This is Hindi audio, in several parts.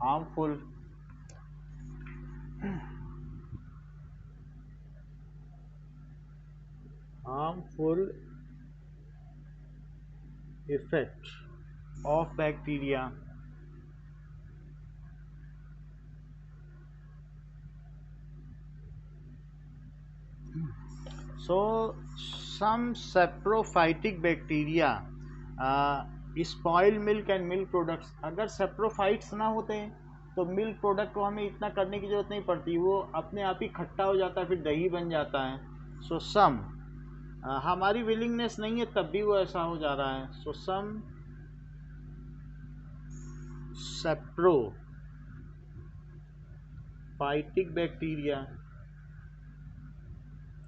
harmful harmful effect of bacteria. So some saprophytic bacteria spoil milk and milk products. अगर सेप्रोफाइट्स ना होते हैं तो मिल्क प्रोडक्ट को हमें इतना करने की जरूरत नहीं पड़ती, वो अपने आप ही खट्टा हो जाता है, फिर दही बन जाता है. सो सम हमारी विलिंगनेस नहीं है तब भी वो ऐसा हो जा रहा है. सो सम सेप्रोफाइटिक बैक्टीरिया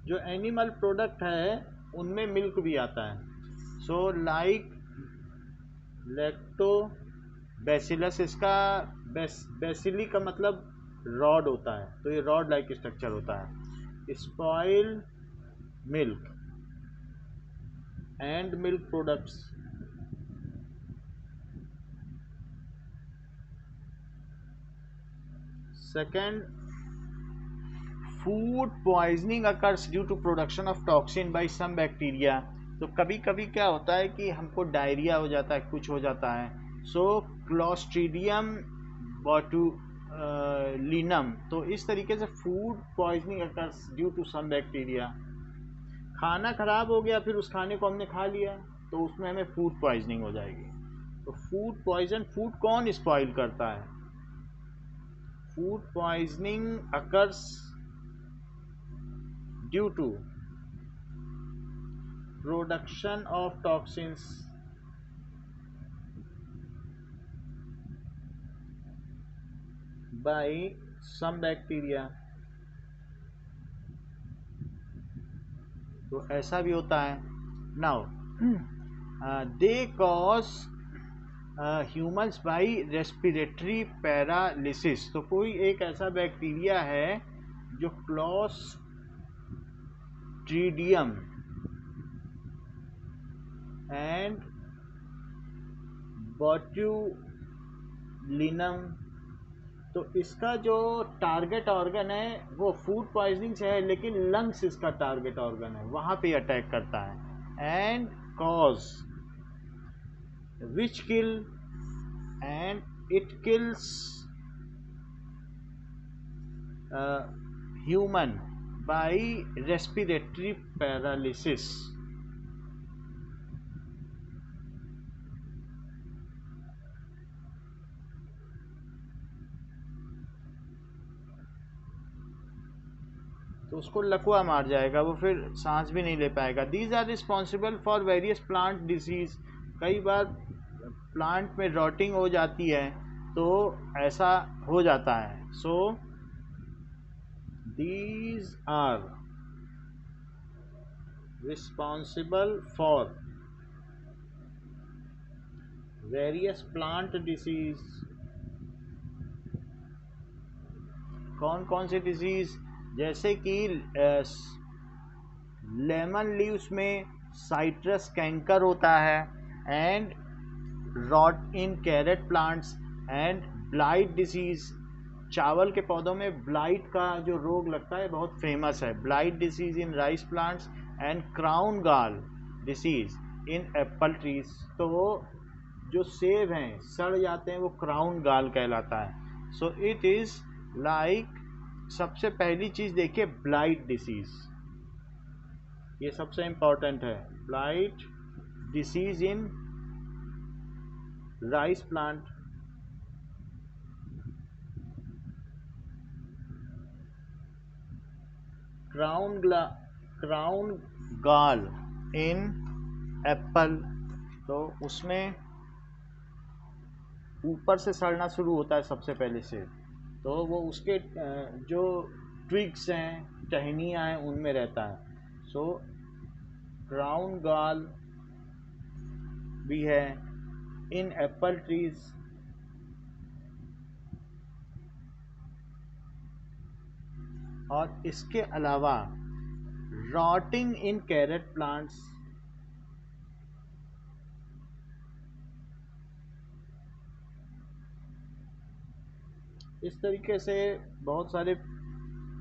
जो एनिमल प्रोडक्ट है उनमें मिल्क भी आता है. सो लाइक लैक्टो बैसिलस, इसका बैसिली का मतलब रॉड होता है, तो ये रॉड लाइक स्ट्रक्चर होता है. Spoil milk and milk products. Second, food poisoning occurs due to production of toxin by some bacteria. तो कभी कभी क्या होता है कि हमको डायरिया हो जाता है, कुछ हो जाता है. सो क्लॉस्ट्रीडियम बॉटुलिनम, तो इस तरीके से food poisoning occurs due to some bacteria. खाना खराब हो गया, फिर उस खाने को हमने खा लिया, तो उसमें हमें फूड पॉइजनिंग हो जाएगी. तो फूड पॉइजन, फूड कौन स्पॉइल करता है? Food poisoning occurs due to production of toxins by some bacteria. तो ऐसा भी होता है. Now they cause humans by respiratory paralysis. तो कोई एक ऐसा बैक्टीरिया है जो क्लॉस्ट्रीडियम एंड बॉट्यूलिनम, तो इसका जो टारगेट ऑर्गन है वो फूड पॉइजनिंग से है, लेकिन लंग्स इसका टारगेट ऑर्गन है, वहाँ पे अटैक करता है. And cause which kill, and it kills human by respiratory paralysis. तो उसको लकवा मार जाएगा, वो फिर सांस भी नहीं ले पाएगा. These are responsible for various plant disease. कई बार प्लांट में रॉटिंग हो जाती है तो ऐसा हो जाता है. So these are responsible for various plant disease. कौन कौन से डिजीज? जैसे कि लेमन लीव्स में साइट्रस कैंकर होता है, and rot in carrot plants, and blight disease. चावल के पौधों में ब्लाइट का जो रोग लगता है बहुत फेमस है. Blight disease in rice plants and crown गाल डिसीज इन एप्पल ट्रीज. तो जो सेब हैं सड़ जाते हैं, वो क्राउन गाल कहलाता है. सो इट इज़ लाइक, सबसे पहली चीज़ देखिए ब्लाइट डिसीज, ये सबसे इम्पॉर्टेंट है. Blight disease in rice plant. Crown गाल इन एप्पल, तो उसमें ऊपर से सड़ना शुरू होता है सबसे पहले से, तो वो उसके जो ट्विग्स हैं, टहनियाँ हैं, उनमें रहता है. सो क्राउन गाल भी है इन एप्पल ट्रीज. और इसके अलावा रॉटिंग इन कैरेट प्लांट्स. इस तरीके से बहुत सारे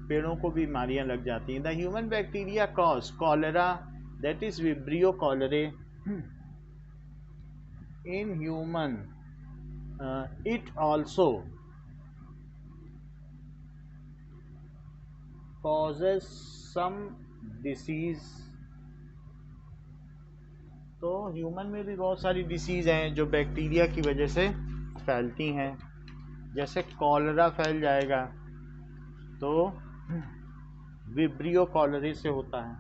पेड़ों को बीमारियां लग जाती हैं। The human bacteria cause cholera, that is Vibrio cholerae in human. It also causes some disease. तो ह्यूमन में भी बहुत सारी डिसीज हैं जो बैक्टीरिया की वजह से फैलती हैं। जैसे कॉलरा फैल जाएगा तो विब्रियो कॉलरे से होता है।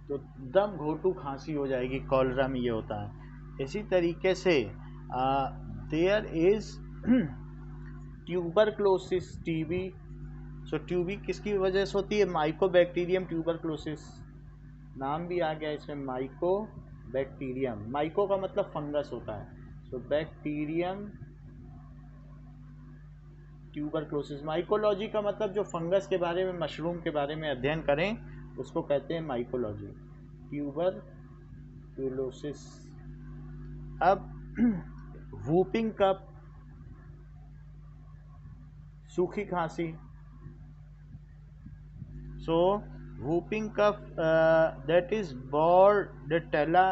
तो दम घोटू खांसी हो जाएगी, कॉलरा में ये होता है। इसी तरीके से देयर इज ट्यूबरक्लोसिस, टीबी। सो ट्यूबी किसकी वजह से होती है? माइकोबैक्टीरियम ट्यूबरक्लोसिस, नाम भी आ गया इसमें, माइकोबैक्टीरियम। माइको का मतलब फंगस होता है। सो बैक्टीरियम ट्यूबरक्लोसिस। माइकोलॉजी का मतलब जो फंगस के बारे में, मशरूम के बारे में अध्ययन करें उसको कहते हैं माइकोलॉजी। ट्यूबरक्लोसिस। अब वूपिंग कफ, सूखी खांसी। So whooping cough that is Bordetella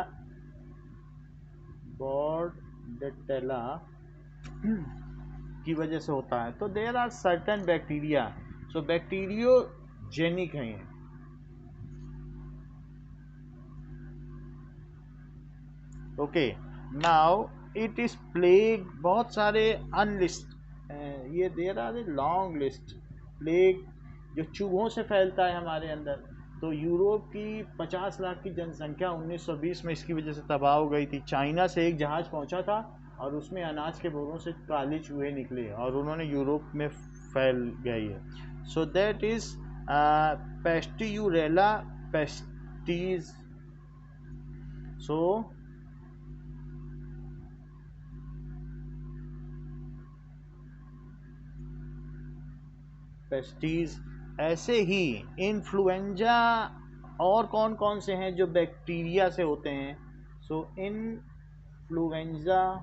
की वजह से होता है। तो there are certain bacteria, so bacteriogenic हैं ये। Okay, now it is plague. बहुत सारे अनलिस्ट, ये there are a long list. Plague जो चूहों से फैलता है हमारे अंदर। तो यूरोप की 50 लाख की जनसंख्या 1920 में इसकी वजह से तबाह हो गई थी। चाइना से एक जहाज़ पहुंचा था और उसमें अनाज के बोरों से काले चूहे निकले और उन्होंने यूरोप में फैल गई है। So that is pasteurella pestis. So pestis. ऐसे ही इन्फ्लुएंजा और कौन कौन से हैं जो बैक्टीरिया से होते हैं? सो इन्फ्लुएंजा,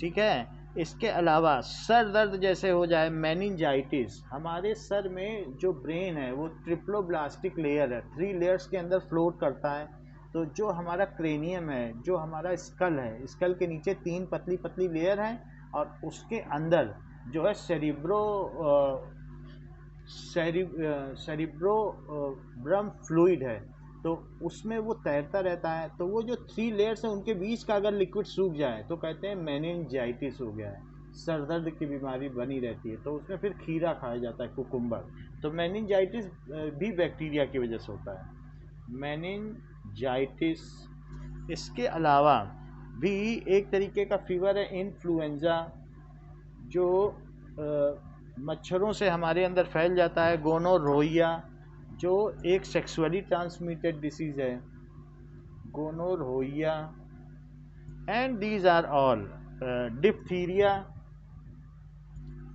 ठीक है। इसके अलावा सर दर्द जैसे हो जाए, मेनिंजाइटिस। हमारे सर में जो ब्रेन है वो ट्रिप्लोब्लास्टिक लेयर है, 3 लेयर्स के अंदर फ्लोट करता है। तो जो हमारा क्रेनियम है, जो हमारा स्कल है, स्कल के नीचे 3 पतली पतली लेयर हैं और उसके अंदर जो है सेरिब्रोब्रम फ्लूइड है। तो उसमें वो तैरता रहता है। तो वो जो 3 लेयर्स हैं उनके बीच का अगर लिक्विड सूख जाए तो कहते हैं मेनिंजाइटिस हो गया है, सर दर्द की बीमारी बनी रहती है। तो उसमें फिर खीरा खाया जाता है, कुकुम्बर। तो मेनिंजाइटिस भी बैक्टीरिया की वजह से होता है, मेनिंजाइटिस। इसके अलावा भी एक तरीके का फीवर है इन्फ्लुएंजा, जो मच्छरों से हमारे अंदर फैल जाता है। गोनोरोइया, जो एक सेक्सुअली ट्रांसमिटेड डिसीज है, gonorrhoea. And these are all. Diphtheria,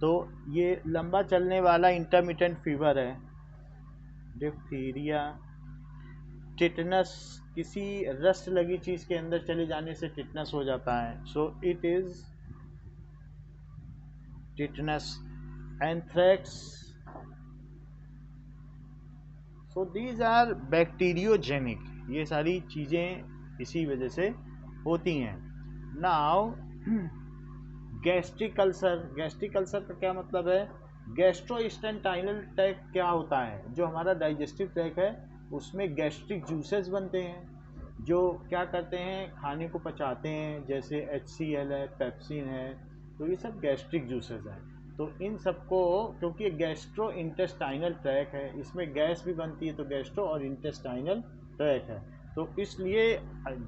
तो ये लंबा चलने वाला इंटरमिटेंट फीवर है, डिप्थीरिया। टिटनस, किसी रस लगी चीज़ के अंदर चले जाने से टिटनस हो जाता है। So it is tetanus. Anthrax. So these are bacteriogenic. ये सारी चीज़ें इसी वजह से होती हैं। Now gastric ulcer. Gastric ulcer का क्या मतलब है? गैस्ट्रोइंटेस्टाइनल ट्रैक्ट क्या होता है? जो हमारा डाइजेस्टिव ट्रैक्ट है उसमें गैस्ट्रिक जूसेस बनते हैं जो क्या करते हैं, खाने को पचाते हैं। जैसे HCl है, पेप्सिन है, तो ये सब गैस्ट्रिक जूसेस हैं। तो इन सबको, क्योंकि ये गैस्ट्रो इंटेस्टाइनल ट्रैक है, इसमें गैस भी बनती है, तो गैस्ट्रो और इंटेस्टाइनल ट्रैक है। तो इसलिए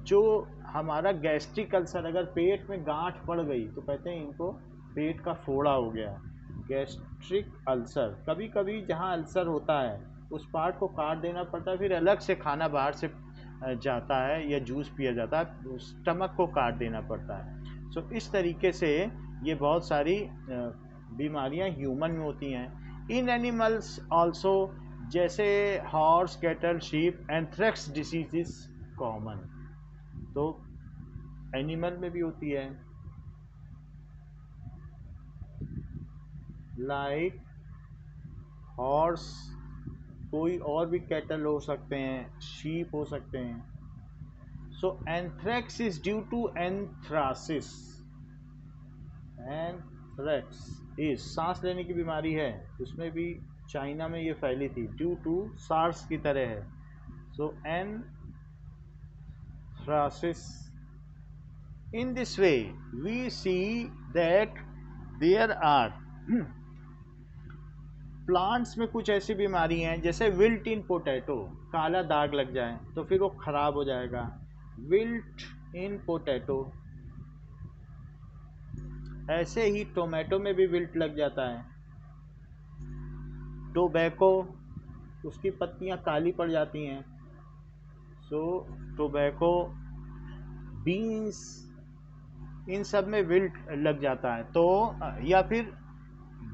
जो हमारा गैस्ट्रिक अल्सर, अगर पेट में गांठ पड़ गई तो कहते हैं इनको पेट का फोड़ा हो गया, गैस्ट्रिक अल्सर। कभी कभी जहाँ अल्सर होता है उस पार्ट को काट देना पड़ता है, फिर अलग से खाना बाहर से जाता है या जूस पिया जाता है, स्टमक को काट देना पड़ता है। सो इस तरीके से ये बहुत सारी बीमारियां ह्यूमन में होती हैं। इन एनिमल्स ऑल्सो, जैसे horse, cattle, sheep, anthrax disease is common. तो एनिमल में भी होती है, लाइक हॉर्स, कोई और भी कैटल हो सकते हैं, शीप हो सकते हैं। So anthrax is due to anthracis. Anthrax is सांस लेने की बीमारी है, उसमें भी चाइना में ये फैली थी, ड्यू टू सार्स की तरह है। सो anthracis. In this way, we see that there are plants में कुछ ऐसी बीमारी हैं, जैसे विल्ट इन पोटैटो, काला दाग लग जाए तो फिर वो खराब हो जाएगा। विल्ट इन पोटैटो। ऐसे ही टोमेटो में भी विल्ट लग जाता है। टोबैको, उसकी पत्तियां काली पड़ जाती हैं। सो टोबैको, बीन्स, इन सब में विल्ट लग जाता है। तो या फिर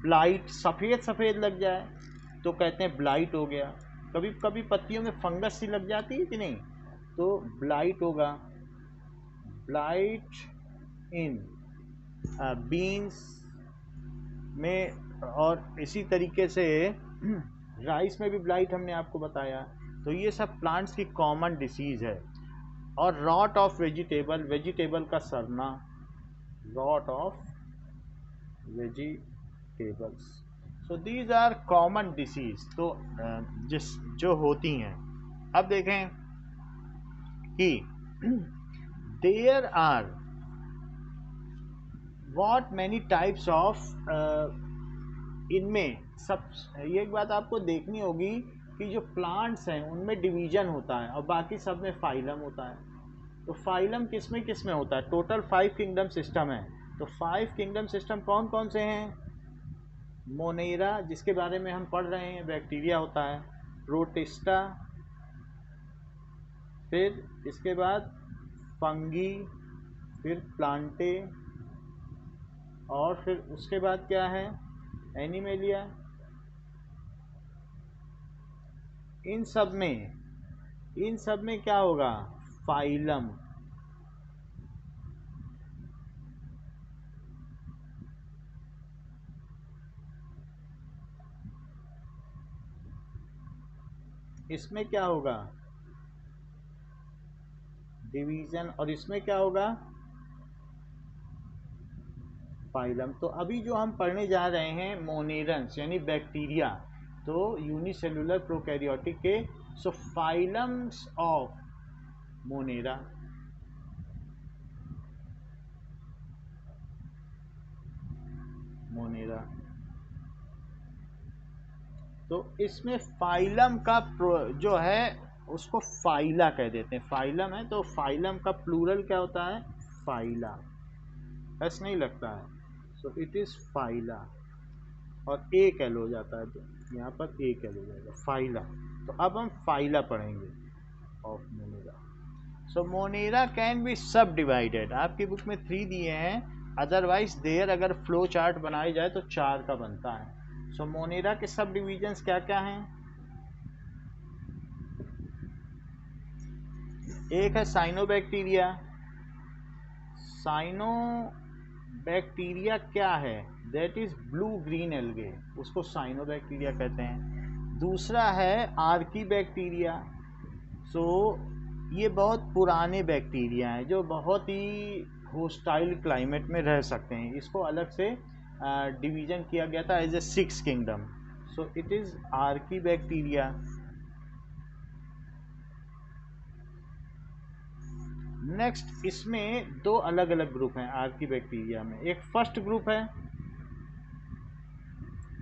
ब्लाइट, सफ़ेद सफ़ेद लग जाए तो कहते हैं ब्लाइट हो गया। कभी कभी पत्तियों में फंगस सी लग जाती है कि नहीं, तो ब्लाइट होगा। ब्लाइट इन बीन्स में, और इसी तरीके से राइस में भी ब्लाइट हमने आपको बताया। तो ये सब प्लांट्स की कॉमन डिसीज़ है। और रॉट ऑफ वेजिटेबल, वेजिटेबल का सड़ना, rot of vegetables. So these are common disease, तो जो होती हैं। अब देखें कि there are what many types of, इनमें सब, ये एक बात आपको देखनी होगी कि जो प्लांट्स हैं उनमें डिवीजन होता है और बाकी सब में फाइलम होता है। तो फाइलम किस में होता है? टोटल 5 किंगडम सिस्टम है। तो 5 किंगडम सिस्टम कौन कौन से हैं? मोनेरा, जिसके बारे में हम पढ़ रहे हैं, बैक्टीरिया होता है। प्रोटिस्टा, फिर इसके बाद फंगी, फिर प्लांटे, और फिर उसके बाद क्या है? एनिमेलिया। इन सब में क्या होगा? फाइलम। इसमें क्या होगा? डिवीजन। और इसमें क्या होगा? फाइलम। तो अभी जो हम पढ़ने जा रहे हैं मोनेरन्स यानी बैक्टीरिया, तो यूनिसेलुलर प्रोकैरियोटिक के। सो फाइलम्स ऑफ मोनेरा। मोनेरा। तो इसमें फाइलम का जो है उसको फाइला कह देते हैं। फाइलम है तो फाइलम का प्लूरल क्या होता है? फाइला। एस नहीं लगता है, सो इट इज फाइला। और एक एल हो जाता है तो यहाँ पर एक एल हो जाएगा, फाइला। तो अब हम फाइला पढ़ेंगे of Monera. So Monera can be सब डिवाइडेड। आपकी बुक में 3 दिए हैं, अदरवाइज देयर अगर फ्लो चार्ट बनाई जाए तो 4 का बनता है। सो मोनेरा के सब डिविजन्स क्या क्या हैं? एक है साइनोबैक्टीरिया। साइनोबैक्टीरिया क्या है? That is blue green algae, उसको साइनोबैक्टीरिया कहते हैं। दूसरा है आर्कीबैक्टीरिया। सो ये बहुत पुराने बैक्टीरिया हैं जो बहुत ही होस्टाइल क्लाइमेट में रह सकते हैं। इसको अलग से डिवीजन किया गया था as a 6 kingdom. So it is archaebacteria. Next, इसमें 2 अलग अलग ग्रुप हैं आर्कीबैक्टीरिया में। एक फर्स्ट ग्रुप है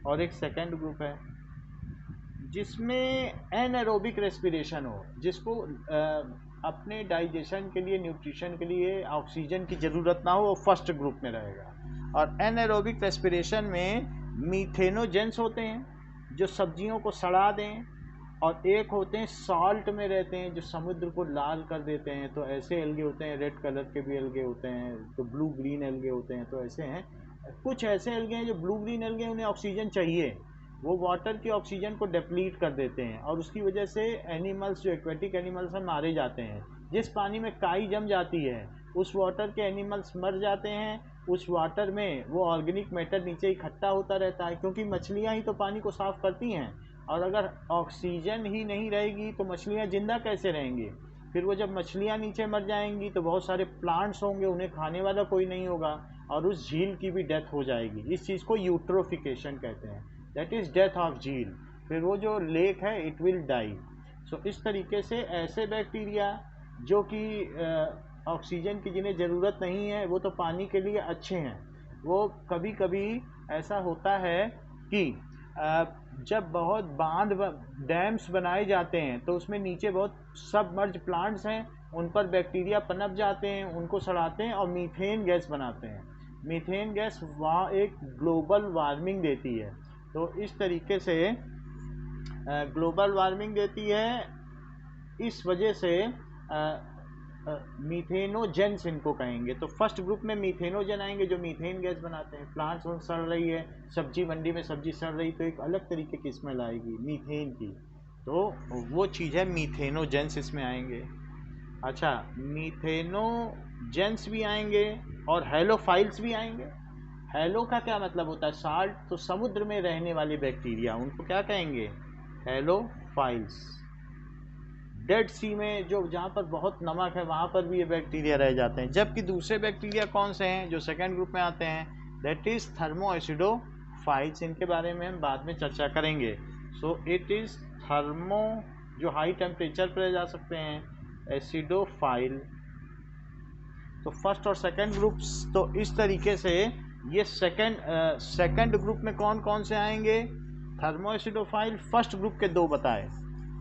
और एक सेकंड ग्रुप है, जिसमें एनारोबिक रेस्पिरेशन हो, जिसको अपने डाइजेशन के लिए, न्यूट्रिशन के लिए ऑक्सीजन की ज़रूरत ना हो, वो फर्स्ट ग्रुप में रहेगा। और एनारोबिक रेस्पिरेशन में मीथेनोजेंस होते हैं जो सब्जियों को सड़ा दें, और एक होते हैं सॉल्ट में रहते हैं जो समुद्र को लाल कर देते हैं। तो ऐसे एल्गे होते हैं, रेड कलर के भी एल्गे होते हैं, तो ब्लू ग्रीन एल्गे होते हैं। तो ऐसे हैं, कुछ ऐसे एल्गे हैं जो ब्लू ग्रीन एल्गे, उन्हें ऑक्सीजन चाहिए, वो वाटर की ऑक्सीजन को डिप्लीट कर देते हैं और उसकी वजह से एनिमल्स जो एक्वेटिक एनिमल्स हैं मारे जाते हैं। जिस पानी में काई जम जाती है उस वाटर के एनिमल्स मर जाते हैं। उस वाटर में वो ऑर्गेनिक मैटर नीचे इकट्ठा होता रहता है, क्योंकि मछलियाँ ही तो पानी को साफ़ करती हैं, और अगर ऑक्सीजन ही नहीं रहेगी तो मछलियाँ ज़िंदा कैसे रहेंगी। फिर वो जब मछलियाँ नीचे मर जाएंगी तो बहुत सारे प्लांट्स होंगे, उन्हें खाने वाला कोई नहीं होगा और उस झील की भी डेथ हो जाएगी। इस चीज़ को यूट्रोफिकेशन कहते हैं, दैट इज़ डेथ ऑफ झील। फिर वो जो लेक है इट विल डाई। सो इस तरीके से ऐसे बैक्टीरिया जो कि ऑक्सीजन की जिन्हें ज़रूरत नहीं है वो तो पानी के लिए अच्छे हैं। वो कभी कभी ऐसा होता है कि जब बहुत बांध डैम्स बनाए जाते हैं तो उसमें नीचे बहुत सबमर्ज प्लांट्स हैं, उन पर बैक्टीरिया पनप जाते हैं, उनको सड़ाते हैं और मीथेन गैस बनाते हैं। मीथेन गैस वहाँ एक ग्लोबल वार्मिंग देती है। तो इस तरीके से ग्लोबल वार्मिंग देती है। इस वजह से मीथेनोजेंस इनको कहेंगे। तो फर्स्ट ग्रुप में मीथेनोजन आएंगे जो मीथेन गैस बनाते हैं। प्लांट्स सड़ रही है, सब्जी मंडी में सब्जी सड़ रही तो एक अलग तरीके की स्मेल आएगी मीथेन की, तो वो चीज़ है मीथेनोजेंस इसमें आएंगे। अच्छा, मीथेनोजेंस भी आएंगे और हेलोफाइल्स भी आएंगे। हेलो का क्या मतलब होता है? साल्ट, तो समुद्र में रहने वाले बैक्टीरिया उनको क्या कहेंगे? हेलोफाइल्स। डेड सी में जो जहाँ पर बहुत नमक है वहाँ पर भी ये बैक्टीरिया रह जाते हैं। जबकि दूसरे बैक्टीरिया कौन से हैं जो सेकेंड ग्रुप में आते हैं? That is thermo acidophiles. इनके बारे में हम बाद में चर्चा करेंगे। सो इट इज़ थर्मो, जो हाई टेम्परेचर पर जा सकते हैं, एसिडोफाइल। तो फर्स्ट और सेकेंड ग्रुप्स, तो इस तरीके से ये सेकेंड ग्रुप में कौन कौन से आएंगे? Thermo acidophile. फर्स्ट ग्रुप के 2 बताए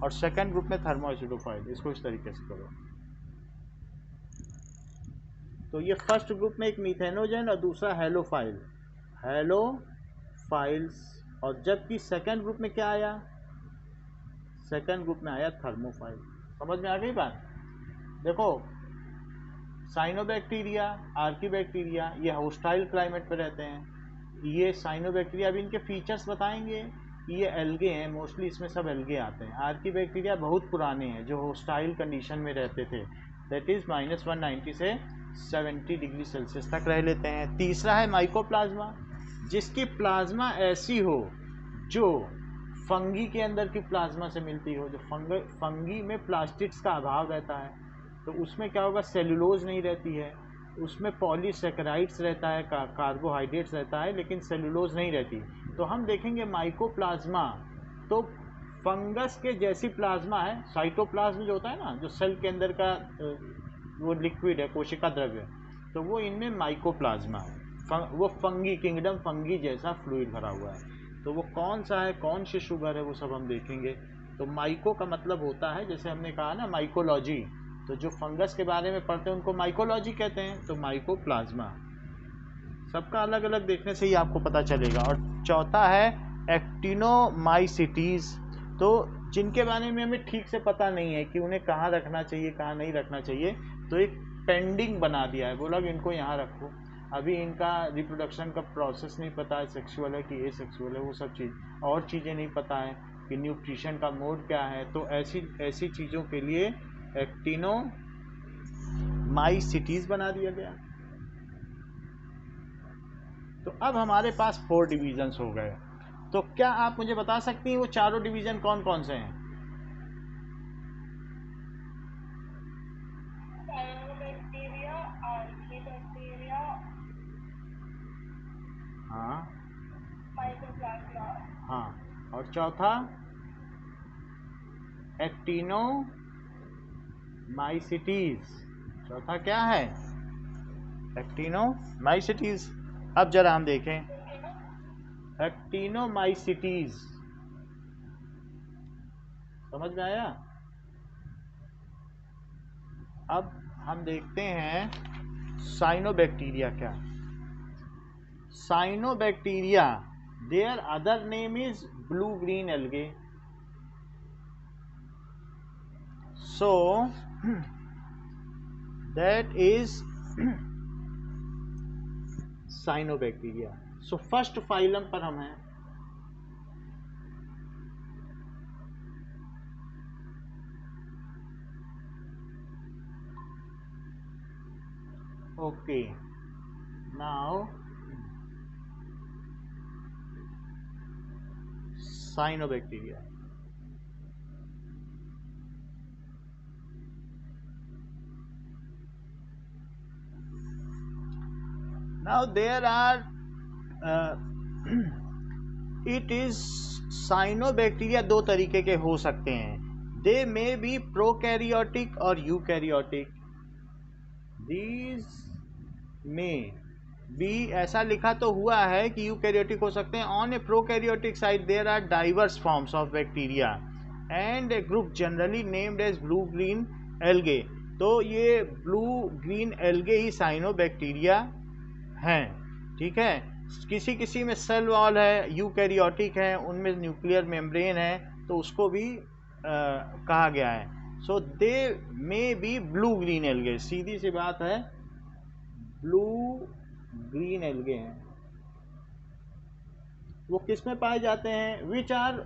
और सेकेंड ग्रुप में थर्मो एसिडोफाइल। इसको इस तरीके से करो। तो ये फर्स्ट ग्रुप में एक मीथेनोजन और दूसरा हेलोफाइल, हेलोफाइल्स। और जबकि सेकेंड ग्रुप में क्या आया? सेकेंड ग्रुप में आया थर्मोफाइल। समझ में आ गई बात? देखो, साइनोबैक्टीरिया, आर्कीबैक्टीरिया, ये होस्टाइल क्लाइमेट पे रहते हैं। ये साइनोबैक्टीरिया, अभी इनके फीचर्स बताएंगे। ये एल्गे हैं, मोस्टली इसमें सब एल्गे आते हैं। आर्कीबैक्टीरिया बहुत पुराने हैं जो होस्टाइल कंडीशन में रहते थे, दैट इज़ -190 से 70 डिग्री सेल्सियस तक रह लेते हैं। तीसरा है माइकोप्लाज्मा, जिसकी प्लाज्मा ऐसी हो जो फंगी के अंदर की प्लाज्मा से मिलती हो। जो फंगी में प्लास्टिड्स का अभाव रहता है, तो उसमें क्या होगा? सेलुलोज नहीं रहती है, उसमें पॉलीसेकेराइड्स रहता है, कार्बोहाइड्रेट्स रहता है, लेकिन सेलुलोज नहीं रहती। तो हम देखेंगे माइकोप्लाज्मा तो फंगस के जैसी प्लाज्मा है। साइटोप्लाज्म जो होता है ना, जो सेल के अंदर का वो लिक्विड है, कोशिका द्रव्य, तो वो इनमें माइकोप्लाज्मा है। वो फंगी, किंगडम फंगी जैसा फ्लूइड भरा हुआ है। तो वो कौन सा है, कौन सी शुगर है, वो सब हम देखेंगे। तो माइको का मतलब होता है, जैसे हमने कहा ना माइकोलॉजी, तो जो फंगस के बारे में पढ़ते हैं उनको माइकोलॉजी कहते हैं। तो माइकोप्लाज्मा सबका अलग अलग देखने से ही आपको पता चलेगा। और चौथा है एक्टिनोमाइसिटीज़, तो जिनके बारे में हमें ठीक से पता नहीं है कि उन्हें कहाँ रखना चाहिए, कहाँ नहीं रखना चाहिए, तो एक पेंडिंग बना दिया है, बोला कि इनको यहाँ रखो। अभी इनका रिप्रोडक्शन का प्रोसेस नहीं पता है, सेक्सुअल है कि एसेक्सुअल है, वो सब चीज़ और चीज़ें नहीं पता है कि न्यूट्रिशन का मोड क्या है। तो ऐसी चीज़ों के लिए एक्टिनोमाइसिटीज़ बना दिया गया। तो अब हमारे पास 4 डिवीजन्स हो गए। तो क्या आप मुझे बता सकती हैं वो चारों डिवीज़न कौन कौन से हैं? साइनोबैक्टीरिया, आर्कीबैक्टीरिया, हाँ माइकोप्लाज्मा। हाँ, और चौथा एक्टिनोमाइसिटीज़। चौथा क्या है? एक्टिनोमाइसिटीज़। अब जरा हम देखें एक्टिनोमाइसिटीज़, समझ में आया? अब हम देखते हैं साइनोबैक्टीरिया क्या। Cyanobacteria, their other name is blue green algae. So that is cyanobacteria. So first phylum पर हम हैं। Okay, now cyanobacteria. Now there are uh, it is cyanobacteria दो तरीके के हो सकते हैं. They may be prokaryotic और eukaryotic. These may be, ऐसा लिखा तो हुआ है कि यूकैरियोटिक हो सकते हैं. On a prokaryotic side there are diverse forms of bacteria and a group generally named as blue green algae. तो ये ब्लू ग्रीन एल्गे ही साइनोबैक्टीरिया हैं. ठीक है. किसी किसी में सेल वॉल है, यूकैरियोटिक है, उनमें न्यूक्लियर मेम्ब्रेन है, तो उसको भी कहा गया है. So they may be blue green algae. सीधी सी बात है, ब्लू ग्रीन एल्गे हैं. वो किस में पाए जाते हैं? Which are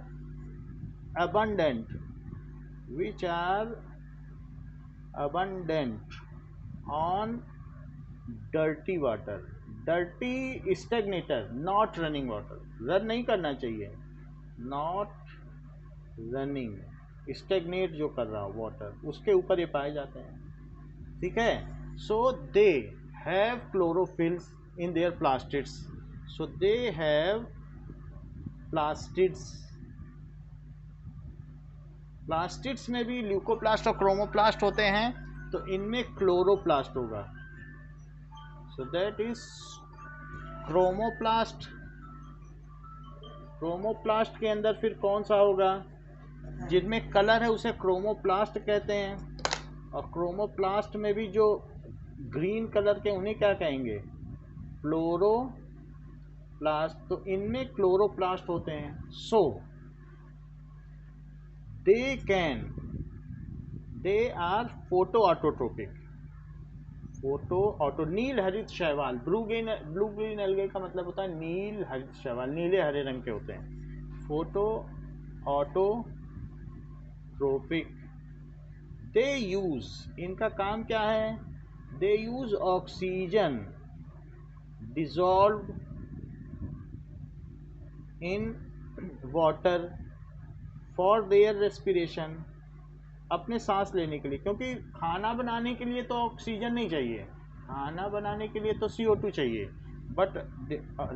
abundant on dirty water. dirty stagnator, not running water. Run नहीं करना चाहिए, not running, stagnate जो कर रहा हो वाटर, उसके ऊपर ये पाए जाते हैं. ठीक है. So they have chlorophylls in their plastids. So they have plastids. Plastids में भी ल्यूकोप्लास्ट और क्रोमोप्लास्ट होते हैं, तो इनमें क्लोरोप्लास्ट होगा. सो दैट इज क्रोमोप्लास्ट. क्रोमोप्लास्ट के अंदर फिर कौन सा होगा? जिनमें कलर है उसे क्रोमोप्लास्ट कहते हैं. और क्रोमोप्लास्ट में भी जो ग्रीन कलर के, उन्हें क्या कहेंगे? क्लोरोप्लास्ट. तो इनमें क्लोरोप्लास्ट होते हैं. सो they are photoautotropic. नील हरित शैवाल. ब्लू ग्रीन एल्गे का मतलब होता है नील हरित शैवाल, नीले हरे रंग के होते हैं. Photo autotrophic. दे यूज, इनका काम क्या है? They use oxygen dissolve in water for their respiration. अपने सांस लेने के लिए, क्योंकि खाना बनाने के लिए तो ऑक्सीजन नहीं चाहिए, खाना बनाने के लिए तो CO2 चाहिए, बट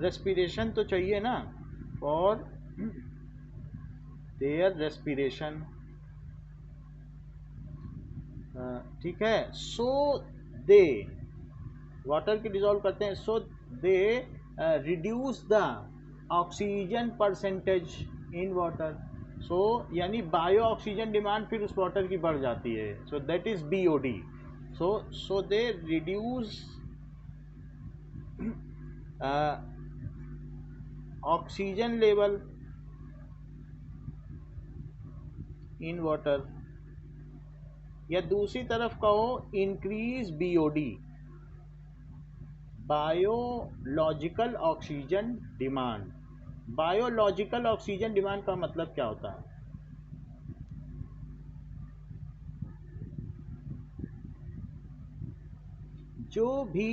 रेस्पिरेशन तो चाहिए ना, फॉर देयर रेस्पिरेशन. ठीक है. सो दे वाटर की डिजॉल्व करते हैं. So they reduce the oxygen percentage in water. So यानी बायो ऑक्सीजन डिमांड फिर उस वाटर की बढ़ जाती है. So that is BOD. So they reduce oxygen level in water, या दूसरी तरफ कहो increase BOD, biological oxygen demand. Biological oxygen demand का मतलब क्या होता है? जो भी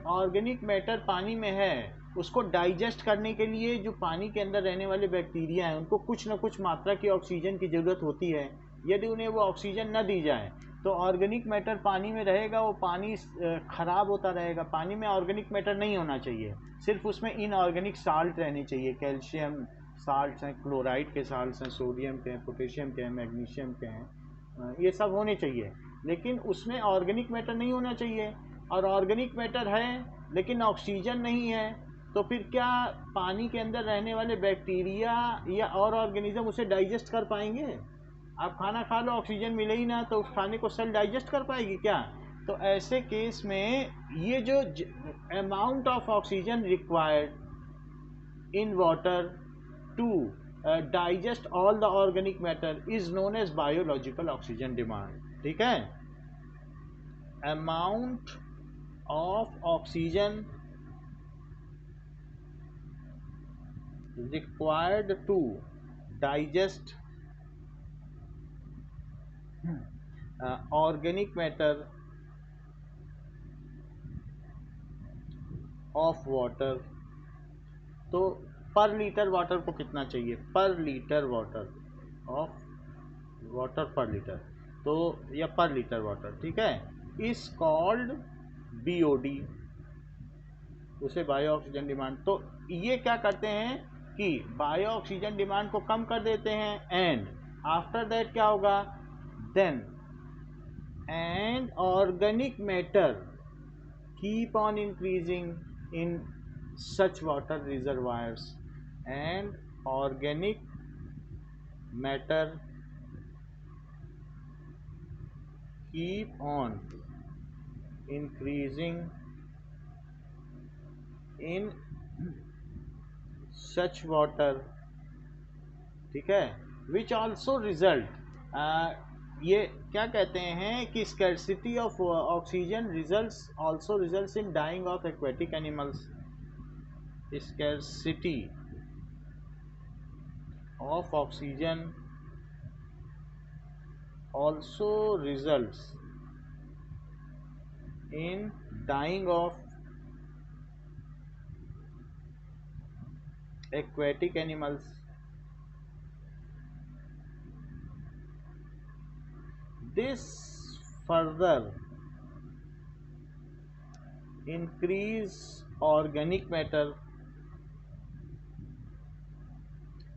ऑर्गेनिक मैटर पानी में है उसको डाइजेस्ट करने के लिए जो पानी के अंदर रहने वाले बैक्टीरिया हैं, उनको कुछ न कुछ मात्रा की ऑक्सीजन की ज़रूरत होती है. यदि उन्हें वो ऑक्सीजन न दी जाए तो ऑर्गेनिक मैटर पानी में रहेगा, वो पानी ख़राब होता रहेगा. पानी में ऑर्गेनिक मैटर नहीं होना चाहिए, सिर्फ उसमें इनऑर्गेनिक साल्ट रहने चाहिए. कैल्शियम साल्ट हैं, क्लोराइड के साल्ट हैं, सोडियम के हैं, पोटेशियम के हैं, मैग्नीशियम के हैं, ये सब होने चाहिए. लेकिन उसमें ऑर्गेनिक मैटर नहीं होना चाहिए. और ऑर्गेनिक मैटर है लेकिन ऑक्सीजन नहीं है, तो फिर क्या पानी के अंदर रहने वाले बैक्टीरिया या और ऑर्गेनिज्म उसे डाइजेस्ट कर पाएंगे? आप खाना खा लो, ऑक्सीजन मिले ही ना, तो उस खाने को सेल डाइजेस्ट कर पाएगी क्या? तो ऐसे केस में ये जो amount of oxygen required in water to digest all the organic matter is known as biological oxygen demand. ठीक है. Amount of oxygen required to digest organic matter of water, तो पर लीटर वाटर को कितना चाहिए, per litre water of water per litre, तो या पर लीटर वाटर, ठीक है, इज कॉल्ड BOD, उसे बायो ऑक्सीजन डिमांड। तो ये क्या करते हैं कि बायो ऑक्सीजन डिमांड को कम कर देते हैं, एंड आफ्टर दैट क्या होगा, then and organic matter keep on increasing in such water reservoirs, and organic matter keep on increasing in such water, ठीक है, which also result, ये क्या कहते हैं कि scarcity of oxygen also results in dying of aquatic animals, scarcity of oxygen also results in dying of aquatic animals. This further increase organic matter,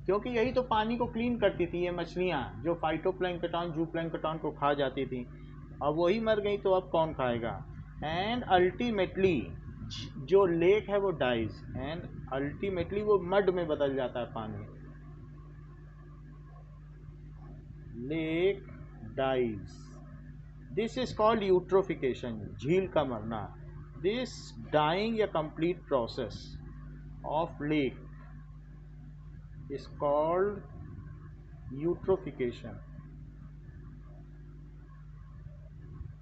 क्योंकि यही तो पानी को क्लीन करती थी ये मछलियाँ, जो फाइटोप्लैंक्टन जूप्लैंक्टन को खा जाती थी, अब वही मर गई तो अब कौन खाएगा। एंड अल्टीमेटली जो लेक है वो डाइज, एंड अल्टीमेटली वो मड में बदल जाता है पानी, lake dies, this is called eutrophication, झील का मरना। दिस डाइंग या complete process of lake is called eutrophication।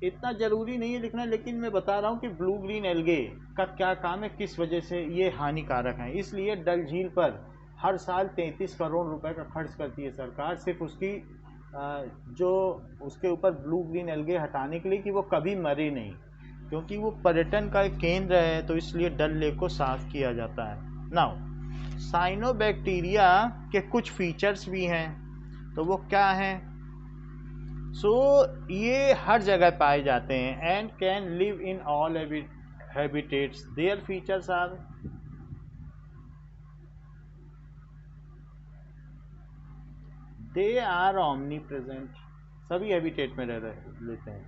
इतना जरूरी नहीं है लिखना, लेकिन मैं बता रहा हूँ कि ब्लू ग्रीन एल्गे का क्या काम है, किस वजह से ये हानिकारक है। इसलिए डल झील पर हर साल 33 करोड़ रुपए का खर्च करती है सरकार, सिर्फ उसकी जो उसके ऊपर ब्लू ग्रीन एल्गे हटाने के लिए, कि वो कभी मरे नहीं, क्योंकि वो पर्यटन का एक केंद्र है, तो इसलिए डल लेक को साफ किया जाता है। नाउ साइनोबैक्टीरिया के कुछ फीचर्स भी हैं, तो वो क्या हैं, ये हर जगह पाए जाते हैं, and can live in all habitats, their features are, they are omnipresent, सभी हैबिटेट में रह लेते हैं,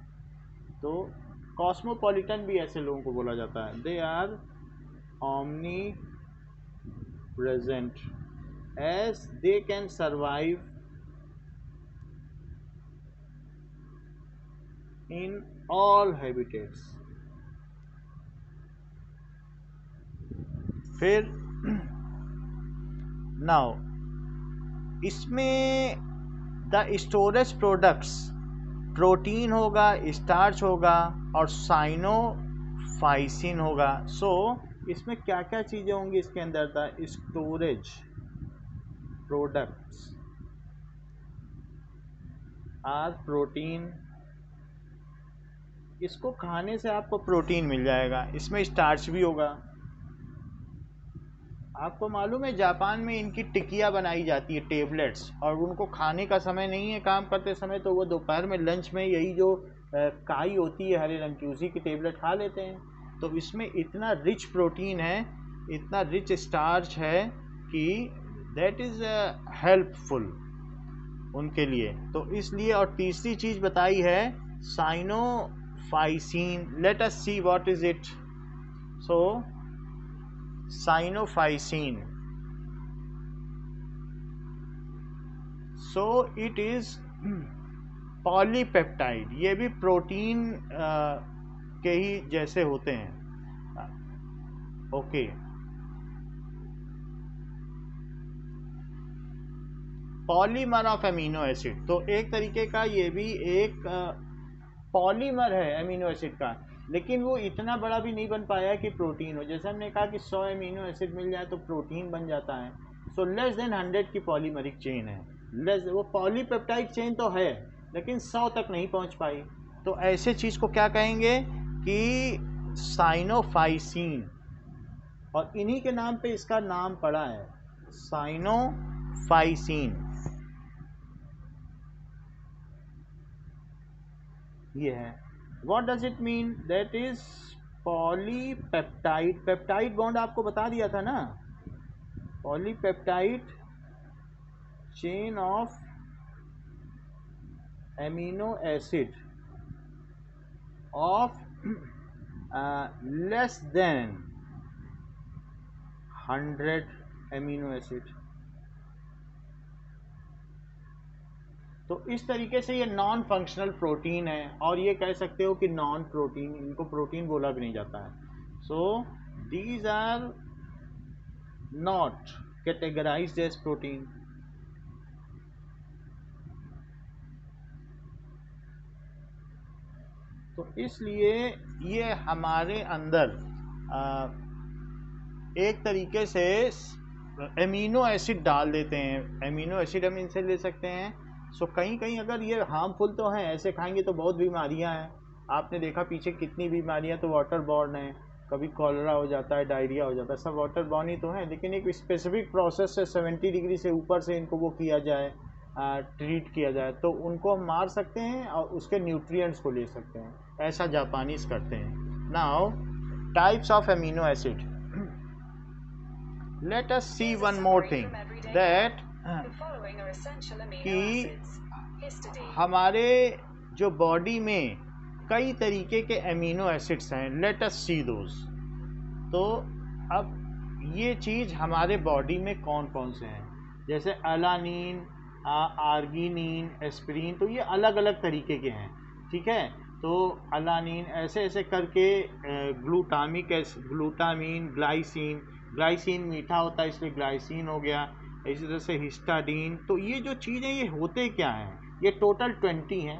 तो कॉस्मोपॉलिटन भी ऐसे लोगों को बोला जाता है, they are omni present as they can survive in all habitats। फिर now इसमें द स्टोरेज प्रोडक्ट्स, प्रोटीन होगा, स्टार्च होगा और साइनोफाइसिन होगा। इसमें क्या क्या चीज़ें होंगी इसके अंदर, the storage products are protein, इसको खाने से आपको प्रोटीन मिल जाएगा, इसमें स्टार्च भी होगा। आपको मालूम है जापान में इनकी टिकिया बनाई जाती है, टेबलेट्स, और उनको खाने का समय नहीं है काम करते समय, तो वो दोपहर में लंच में यही जो काई होती है हरे रंग की, उसी की टेबलेट खा लेते हैं। तो इसमें इतना रिच प्रोटीन है, इतना रिच स्टार्च है कि दैट इज़ हेल्पफुल उनके लिए, तो इसलिए। और तीसरी चीज़ बताई है cyanophycin, late us see what is it. So cyanophycin, so it is polypeptide, ये भी प्रोटीन के ही जैसे होते हैं, okay. Polymer of amino acid, तो एक तरीके का ये भी एक पॉलीमर है एमिनो एसिड का, लेकिन वो इतना बड़ा भी नहीं बन पाया कि प्रोटीन हो। जैसे हमने कहा कि 100 एमिनो एसिड मिल जाए तो प्रोटीन बन जाता है, सो लेस देन 100 की पॉलीमरिक चेन है, वो पॉलीपेप्टाइड चेन तो है लेकिन 100 तक नहीं पहुंच पाई। तो ऐसे चीज़ को क्या कहेंगे कि साइनोफाइसिन, और इन्हीं के नाम पे इसका नाम पड़ा है साइनोफाइसिन। ये है। What does it mean? That is polypeptide. Peptide bond आपको बता दिया था ना, polypeptide chain of amino acid of less than 100 amino acid. तो इस तरीके से ये नॉन फंक्शनल प्रोटीन है, और ये कह सकते हो कि नॉन प्रोटीन, इनको प्रोटीन बोला भी नहीं जाता है। So these are not categorised as protein. तो इसलिए ये हमारे अंदर एक तरीके से एमिनो एसिड डाल देते हैं। एमिनो एसिड हम इनसे ले सकते हैं। सो कहीं कहीं अगर ये हार्मफुल तो हैं, ऐसे खाएंगे तो बहुत बीमारियां हैं। आपने देखा पीछे कितनी बीमारियां तो वाटर बॉर्न हैं, कभी कॉलरा हो जाता है, डायरिया हो जाता है, सब वाटर बॉर्न ही तो है। लेकिन एक स्पेसिफिक प्रोसेस से 70 डिग्री से ऊपर से इनको वो किया जाए, ट्रीट किया जाए, तो उनको हम मार सकते हैं और उसके न्यूट्रिएंट्स को ले सकते हैं। ऐसा जापानीज करते हैं। Now types of amino acid, let us see one more thing that कि हमारे जो बॉडी में कई तरीके के एमिनो एसिड्स हैं। Let us see those. तो अब ये चीज़ हमारे बॉडी में कौन कौन से हैं, जैसे अलानीन, आर्गिनीन, एस्पिरिन, तो ये अलग अलग तरीके के हैं। ठीक है, तो अलानीन ऐसे ऐसे करके, glutamic acid, glutamine, glycine, glycine मीठा होता है इसलिए ग्लाइसिन हो गया। इसी तरह से हिस्टाडीन। तो ये जो चीज़ें ये होते क्या हैं, ये टोटल 20 हैं,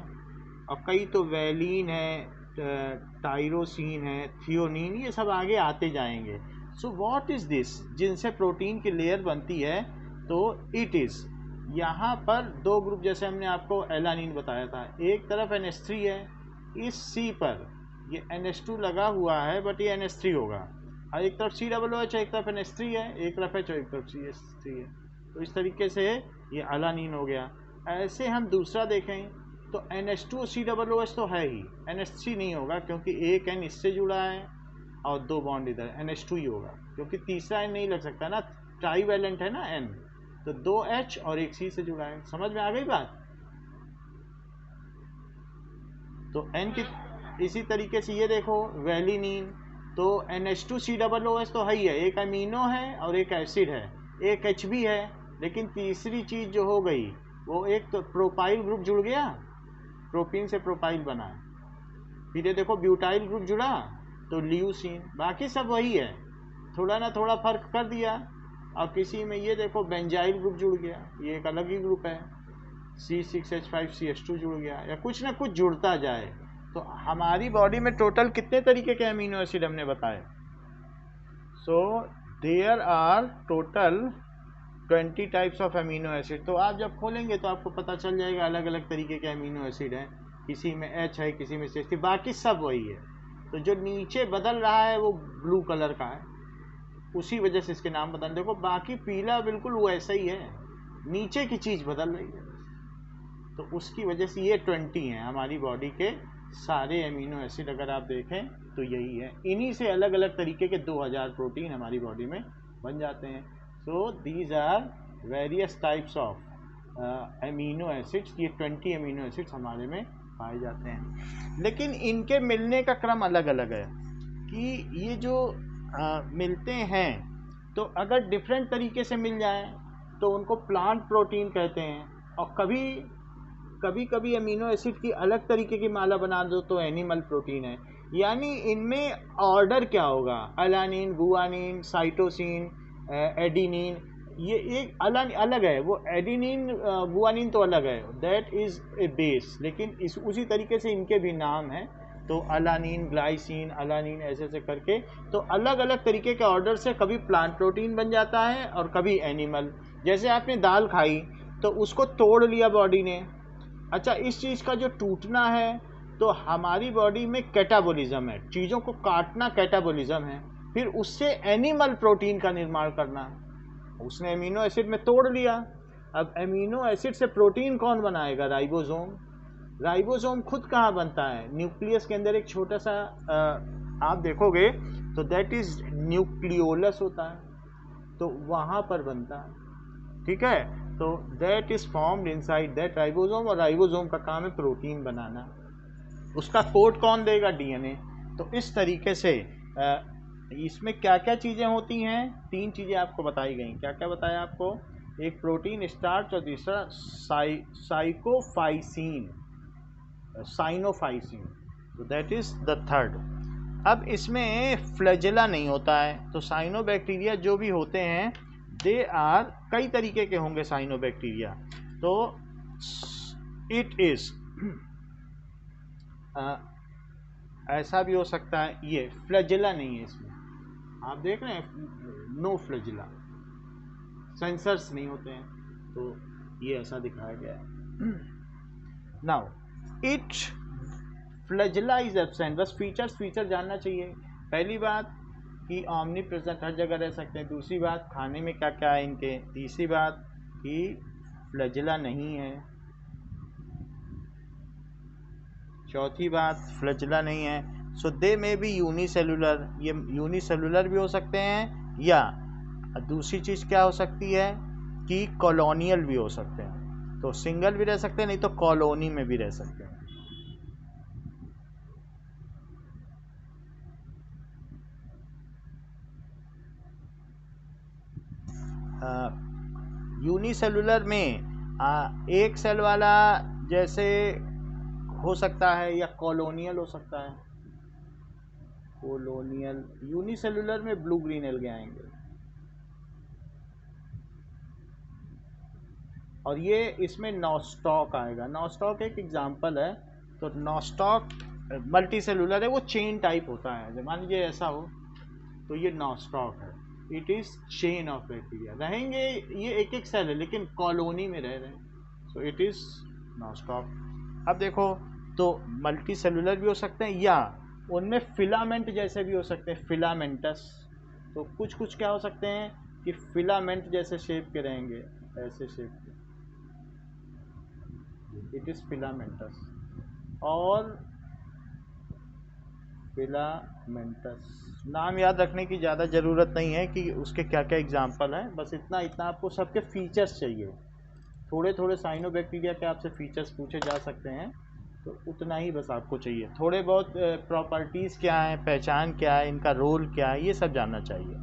और कई तो वैलिन है, टाइरोसिन है, थियोनिन, ये सब आगे आते जाएंगे। सो व्हाट इज़ दिस, जिनसे प्रोटीन की लेयर बनती है? तो इट इज़, यहाँ पर दो ग्रुप, जैसे हमने आपको एलानिन बताया था, एक तरफ NH3 है, इस C पर ये NH2 लगा हुआ है, बट ये NH3 होगा। और एक तरफ COOH, एक तरफ NH3 है, एक तरफ H, एक तरफ CH3 है। तो इस तरीके से ये अलानिन हो गया। ऐसे हम दूसरा देखें तो NH2 COOH तो है ही, NH3 नहीं होगा, क्योंकि एक N इससे जुड़ा है और दो बॉन्ड इधर, NH2 ही होगा, क्योंकि तीसरा N नहीं लग सकता ना, ट्राईवैलेंट है ना N, तो दो H और एक C से जुड़ा है। समझ में आ गई बात? तो N की इसी तरीके से ये देखो वैलिनीन, तो NH2 COOH तो है ही है, एक अमीनो है और एक एसिड है, एक H भी है, लेकिन तीसरी चीज़ जो हो गई वो एक तो प्रोपाइल ग्रुप जुड़ गया, प्रोपीन से प्रोपाइल बना। फिर ये देखो ब्यूटाइल ग्रुप जुड़ा तो ल्यूसीन, बाकी सब वही है, थोड़ा ना थोड़ा फर्क कर दिया। और किसी में ये देखो बेंजाइल ग्रुप जुड़ गया, ये एक अलग ही ग्रुप है, C6H5CH2 जुड़ गया, या कुछ ना कुछ जुड़ता जाए। तो हमारी बॉडी में टोटल कितने तरीके के अमीनो एसिड हमने बताए? So there are total 20 types of amino acid. तो आप जब खोलेंगे तो आपको पता चल जाएगा अलग अलग तरीके के अमीनो एसिड हैं, किसी में H है, किसी में CH3, बाकी सब वही है। तो जो नीचे बदल रहा है वो ब्लू कलर का है, उसी वजह से इसके नाम बदल। देखो बाकी पीला बिल्कुल वैसा ही है, नीचे की चीज़ बदल रही है, तो उसकी वजह से ये 20 हैं हमारी बॉडी के सारे अमीनो एसिड। अगर आप देखें तो यही है, इन्हीं से अलग अलग तरीके के 2000 प्रोटीन हमारी बॉडी में बन जाते हैं। So these are various types of amino acids. ये 20 अमीनो एसिड्स हमारे में पाए जाते हैं, लेकिन इनके मिलने का क्रम अलग अलग है कि ये जो मिलते हैं, तो अगर डिफरेंट तरीके से मिल जाएं तो उनको प्लांट प्रोटीन कहते हैं, और कभी कभी अमीनो एसिड की अलग तरीके की माला बना दो तो एनिमल प्रोटीन है। यानी इनमें ऑर्डर क्या होगा, अलानिन, गुआनिन, साइटोसिन, एडिनिन, ये एक अलग है, वो एडिनिन गुआनिन तो अलग है, दैट इज़ ए बेस, लेकिन उसी तरीके से इनके भी नाम हैं। तो अलानिन, ग्लाइसिन, अलानिन, ऐसे ऐसे करके, तो अलग अलग तरीके के ऑर्डर से कभी प्लांट प्रोटीन बन जाता है और कभी एनिमल। जैसे आपने दाल खाई तो उसको तोड़ लिया बॉडी ने, अच्छा इस चीज़ का जो टूटना है, तो हमारी बॉडी में कैटाबोलिज्म है, चीज़ों को काटना कैटाबोलिज्म है। फिर उससे एनिमल प्रोटीन का निर्माण करना। उसने एमिनो एसिड में तोड़ लिया, अब एमिनो एसिड से प्रोटीन कौन बनाएगा? राइबोसोम। राइबोसोम खुद कहाँ बनता है? न्यूक्लियस के अंदर एक छोटा सा आप देखोगे तो दैट इज न्यूक्लियोलस होता है, तो वहाँ पर बनता है, ठीक है। तो that is formed inside that ribosome, और राइबोसोम का काम है प्रोटीन बनाना। उसका कोड कौन देगा? डीएनए। तो इस तरीके से इसमें क्या क्या चीज़ें होती हैं? 3 चीज़ें आपको बताई गई। क्या क्या बताया आपको? एक प्रोटीन स्टार्च और दूसरा साइकोफाइसिन, साइनोफाइसिन, तो दैट इज द थर्ड। अब इसमें फ्लैजेला नहीं होता है, तो साइनोबैक्टीरिया जो भी होते हैं दे आर, कई तरीके के होंगे साइनोबैक्टीरिया। तो इट इज ऐसा भी हो सकता है, ये फ्लैजेला नहीं है इसमें, आप देख रहे हैं नो फ्लैजेला, सेंसर्स नहीं होते हैं, तो ये ऐसा दिखाया गया है। Now it flagella is absent, बस फीचर जानना चाहिए। पहली बात कि ऑमनी प्रेजेंट, हर जगह रह सकते हैं। दूसरी बात खाने में क्या क्या है इनके। तीसरी बात कि फ्लैजेला नहीं है। चौथी बात फ्लैजेला नहीं है। सो दे में भी यूनिसेलुलर, ये यूनिसेलुलर भी हो सकते हैं, या दूसरी चीज़ क्या हो सकती है कि कॉलोनियल भी हो सकते हैं। तो सिंगल भी रह सकते हैं, नहीं तो कॉलोनी में भी रह सकते हैं। यूनिसेलुलर में एक सेल वाला जैसे हो सकता है, या कॉलोनियल हो सकता है। कॉलोनियल, यूनिसेलुलर में ब्लू ग्रीन एल्गे आएंगे, और ये इसमें नॉस्टॉक आएगा। नॉस्टॉक एक एग्जांपल है। तो नॉस्टॉक मल्टी सेलुलर है, वो चेन टाइप होता है। मान लीजिए ऐसा हो, तो ये नॉस्टॉक है। It is chain of bacteria, रहेंगे ये एक एक सेल है लेकिन कॉलोनी में रह रहे हैं, सो इट इज़ नॉस्टॉक। अब देखो, तो मल्टी सेलुलर भी हो सकते हैं, या उनमें फिलामेंट जैसे भी हो सकते हैं, फिलामेंटस। तो कुछ कुछ क्या हो सकते हैं कि फिलामेंट जैसे शेप के रहेंगे, ऐसे शेप के, इट इज़ फिलामेंटस। और फिलामेंटस नाम याद रखने की ज़्यादा ज़रूरत नहीं है कि उसके क्या क्या एग्जाम्पल हैं, बस इतना आपको सबके फीचर्स चाहिए। थोड़े थोड़े साइनोबैक्टीरिया के आपसे फीचर्स पूछे जा सकते हैं, तो उतना ही बस आपको चाहिए। थोड़े बहुत प्रॉपर्टीज़ क्या हैं, पहचान क्या है, इनका रोल क्या है, ये सब जानना चाहिए।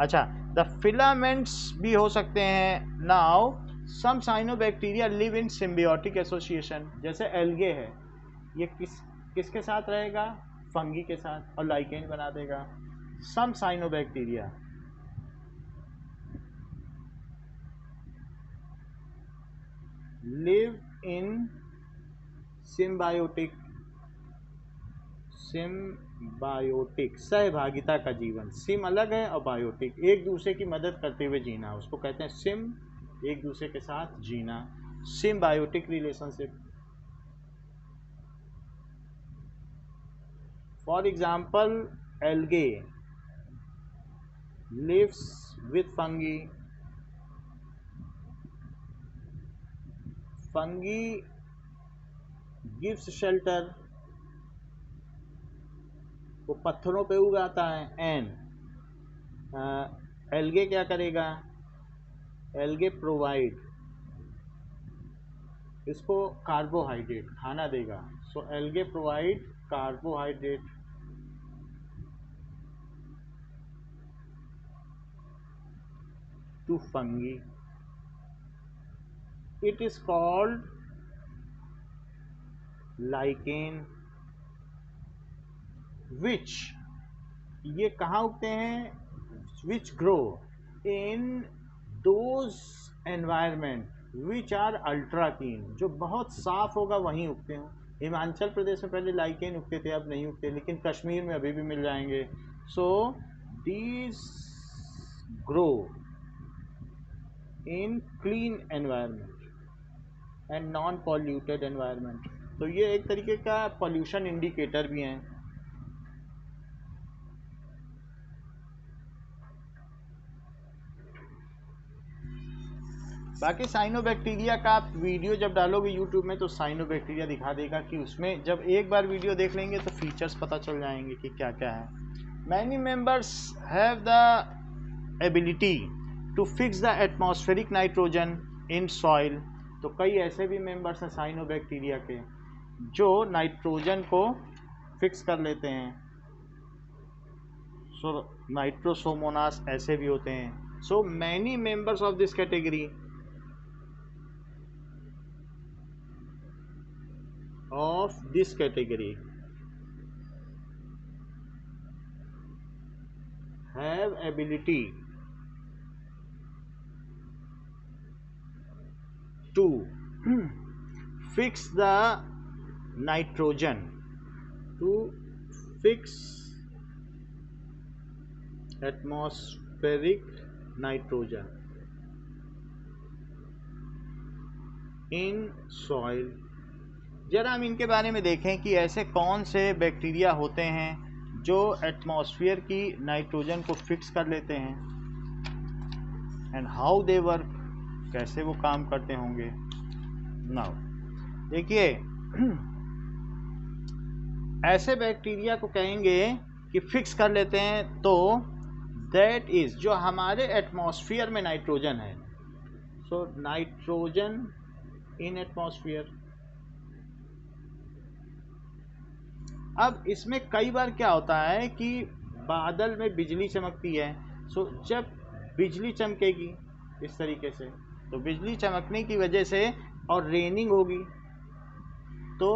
अच्छा, द फिलामेंट्स भी हो सकते हैं। Now some cyanobacteria live in symbiotic association, जैसे एल्गे है, ये किसके साथ रहेगा? फंगी के साथ, और लाइकेन बना देगा। सम साइनोबैक्टीरिया लिव इन सिम्बायोटिक सहभागिता का जीवन। सिम अलग है और बायोटिक, एक दूसरे की मदद करते हुए जीना, उसको कहते हैं सिम, एक दूसरे के साथ जीना, symbiotic relationship. For example, algae lives with fungi. Fungi gives shelter, वो पत्थरों पे उगाता है। एंड एल्गे क्या करेगा? एल्गे प्रोवाइड, इसको कार्बोहाइड्रेट खाना देगा। So algae provide carbohydrate to fungi. It is called lichen, which, ये कहाँ उगते हैं? which grow in those environment which are ultra clean, जो बहुत साफ होगा वहीं उगते हैं। हिमाचल प्रदेश में पहले लाइकेन उगते थे, अब नहीं उगते, लेकिन कश्मीर में अभी भी मिल जाएंगे। सो these grow in clean environment and non polluted environment। तो ये एक तरीके का पॉल्यूशन इंडिकेटर भी हैं। बाकी साइनोबैक्टीरिया का आप वीडियो जब डालोगे यूट्यूब में तो साइनोबैक्टीरिया दिखा देगा कि उसमें जब एक बार वीडियो देख लेंगे तो फीचर्स पता चल जाएंगे कि क्या क्या है। Many members have the ability to fix the atmospheric nitrogen in soil. तो कई ऐसे भी मेंबर्स हैं साइनोबैक्टीरिया के जो नाइट्रोजन को फिक्स कर लेते हैं। सो नाइट्रोसोमोनास ऐसे भी होते हैं। So many members of this category have ability to fix the nitrogen, to fix atmospheric nitrogen in soil। जरा हम इनके बारे में देखें कि ऐसे कौन से बैक्टीरिया होते हैं जो एटमॉस्फेयर की नाइट्रोजन को फिक्स कर लेते हैं एंड हाउ दे वर्क, कैसे वो काम करते होंगे। नाउ देखिए ऐसे बैक्टीरिया को कहेंगे कि फिक्स कर लेते हैं, तो दैट इज जो हमारे एटमॉस्फेयर में नाइट्रोजन है। So nitrogen in atmosphere. अब इसमें कई बार क्या होता है कि बादल में बिजली चमकती है। सो जब बिजली चमकेगी इस तरीके से, तो बिजली चमकने की वजह से और रेनिंग होगी तो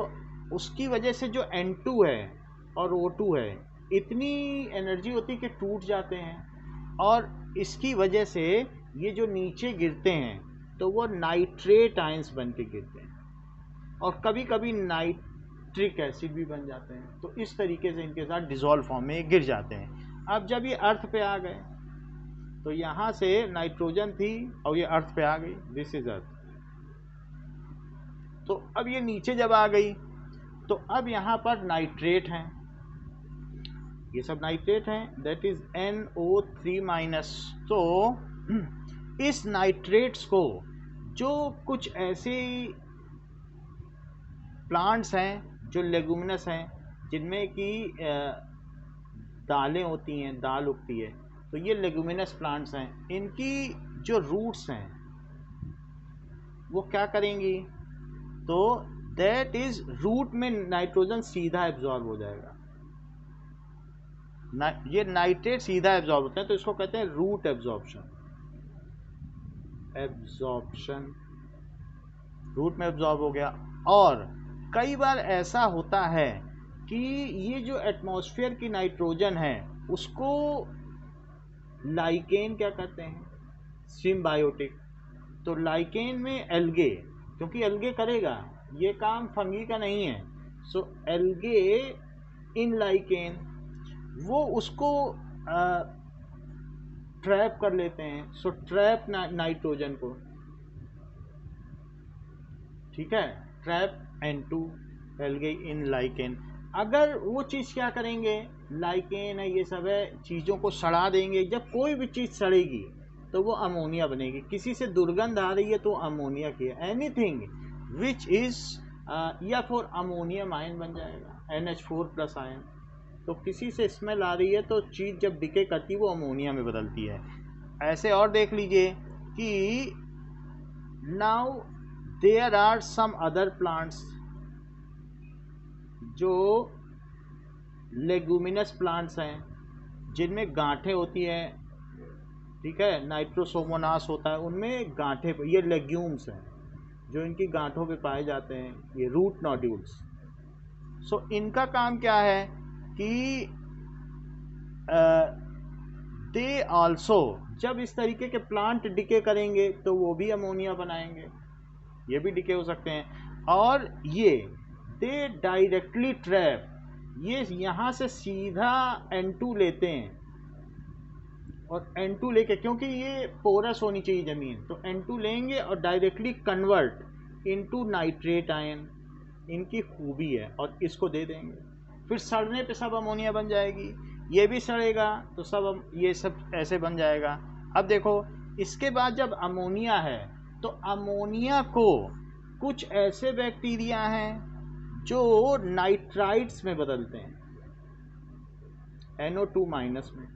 उसकी वजह से जो N2 है और O2 है इतनी एनर्जी होती है कि टूट जाते हैं, और इसकी वजह से ये जो नीचे गिरते हैं तो वो नाइट्रेट आयंस बन के गिरते हैं और कभी कभी नाइट्रिक एसिड भी बन जाते हैं। तो इस तरीके से इनके साथ डिज़ोल्व फॉर्म में गिर जाते हैं। अब जब ये अर्थ पे आ गए तो यहाँ से नाइट्रोजन थी और ये अर्थ पे आ गई, दिस इज अर्थ। तो अब ये नीचे जब आ गई तो अब यहाँ पर नाइट्रेट हैं, ये सब नाइट्रेट हैं, दैट इज NO3-। तो इस नाइट्रेट्स को जो कुछ ऐसे प्लांट्स हैं जो लेगुमिनस हैं जिनमें कि दालें होती हैं, दाल उगती है, तो ये लेगुमिनस प्लांट्स हैं, इनकी जो रूट्स हैं वो क्या करेंगी, तो दैट इज रूट में नाइट्रोजन सीधा एब्जॉर्ब हो जाएगा। ये नाइट्रेट सीधा एब्जॉर्ब होते हैं तो इसको कहते हैं रूट एब्जॉर्प्शन। रूट में एब्जॉर्ब हो गया। और कई बार ऐसा होता है कि ये जो एटमॉस्फेयर की नाइट्रोजन है उसको लाइकेन क्या कहते हैं, सिम्बायोटिक। तो लाइकेन में एल्गे, क्योंकि एल्गे करेगा ये काम, फंगी का नहीं है। सो एल्गे इन लाइकेन वो उसको ट्रैप कर लेते हैं। सो ट्रैप नाइट्रोजन को, ठीक है, ट्रैप N2 एल्गे इन लाइकेन। अगर वो चीज़ क्या करेंगे, लाइकेन है ये सब है, चीज़ों को सड़ा देंगे। जब कोई भी चीज़ सड़ेगी तो वो अमोनिया बनेगी। किसी से दुर्गंध आ रही है तो अमोनिया की है, एनीथिंग विच इज़ या फिर अमोनियम आयन बन जाएगा, NH4+ आयन। तो किसी से स्मेल आ रही है तो चीज़ जब डिके करती है वो अमोनिया में बदलती है। ऐसे और देख लीजिए कि now there are some other plants जो लेगुमिनस प्लांट्स हैं जिनमें गांठें होती हैं, ठीक है, नाइट्रोसोमोनास होता है, उनमें गांठें, ये लेग्यूम्स हैं जो इनकी गांठों पे पाए जाते हैं, ये रूट नोड्यूल्स। सो इनका काम क्या है कि दे आल्सो, जब इस तरीके के प्लांट डिके करेंगे तो वो भी अमोनिया बनाएंगे, ये भी डिके हो सकते हैं। और ये दे डायरेक्टली ट्रैप, ये यहाँ से सीधा N2 लेते हैं और N2 लेके, क्योंकि ये पोरस होनी चाहिए ज़मीन, तो N2 लेंगे और directly convert into nitrate ion, इनकी खूबी है, और इसको दे देंगे। फिर सड़ने पे सब अमोनिया बन जाएगी, ये भी सड़ेगा तो सब ये सब ऐसे बन जाएगा। अब देखो इसके बाद जब अमोनिया है तो अमोनिया को कुछ ऐसे बैक्टीरिया हैं जो नाइट्राइट्स में बदलते हैं, NO2 माइनस में,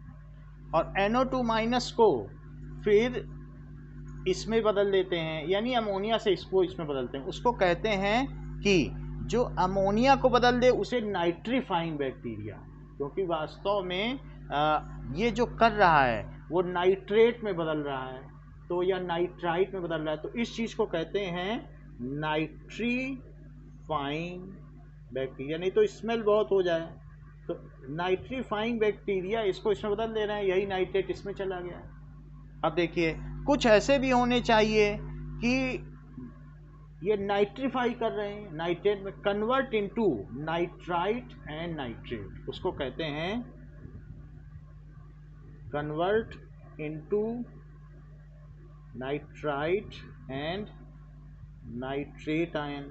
और NO2 माइनस को फिर इसमें बदल देते हैं, यानी अमोनिया से इसको इसमें बदलते हैं। उसको कहते हैं कि जो अमोनिया को बदल दे उसे नाइट्रीफाइंग बैक्टीरिया, क्योंकि वास्तव में ये जो कर रहा है वो नाइट्रेट में बदल रहा है, तो या नाइट्राइट में बदल रहा है, तो इस चीज़ को कहते हैं नाइट्रीफाइंग बैक्टीरिया। नहीं तो स्मेल बहुत हो जाए, तो नाइट्रीफाइंग बैक्टीरिया इसको इसमें बदल दे रहे हैं, यही नाइट्रेट इसमें चला गया। अब देखिए कुछ ऐसे भी होने चाहिए कि ये नाइट्रीफाई कर रहे हैं, नाइट्रेट में convert into nitrite and nitrate, उसको कहते हैं convert into nitrite and nitrate ion,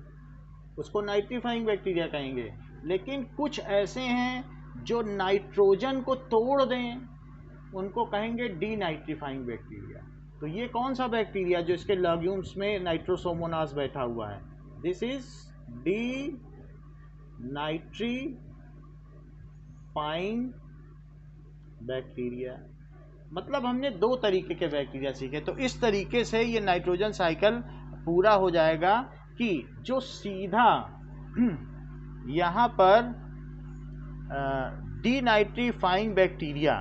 उसको नाइट्रीफाइंग बैक्टीरिया कहेंगे। लेकिन कुछ ऐसे हैं जो नाइट्रोजन को तोड़ दें, उनको कहेंगे डीनाइट्रीफाइंग बैक्टीरिया। तो ये कौन सा बैक्टीरिया जो इसके लेग्यूम्स में नाइट्रोसोमोनास बैठा हुआ है, दिस इज डीनाइट्रीफाइंग बैक्टीरिया। मतलब हमने दो तरीके के बैक्टीरिया सीखे, तो इस तरीके से ये नाइट्रोजन साइकिल पूरा हो जाएगा कि जो सीधा यहाँ पर डीनाइट्रीफाइंग बैक्टीरिया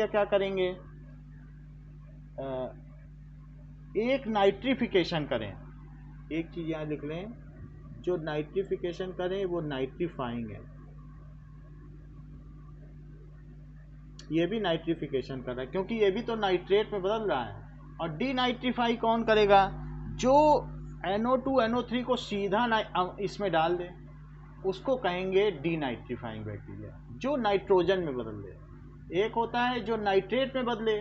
क्या करेंगे, एक नाइट्रिफिकेशन करें, एक चीज़ यहाँ लिख लें, जो नाइट्रिफिकेशन करें वो नाइट्रीफाइंग है, ये भी नाइट्रिफिकेशन कर रहा है क्योंकि ये भी तो नाइट्रेट में बदल रहा है। और डीनाइट्रीफाई कौन करेगा, जो NO2 NO3 को सीधा इसमें डाल दे, उसको कहेंगे डीनाइट्रीफाइंग बैक्टीरिया, जो नाइट्रोजन में बदल दे। एक होता है जो नाइट्रेट में बदले,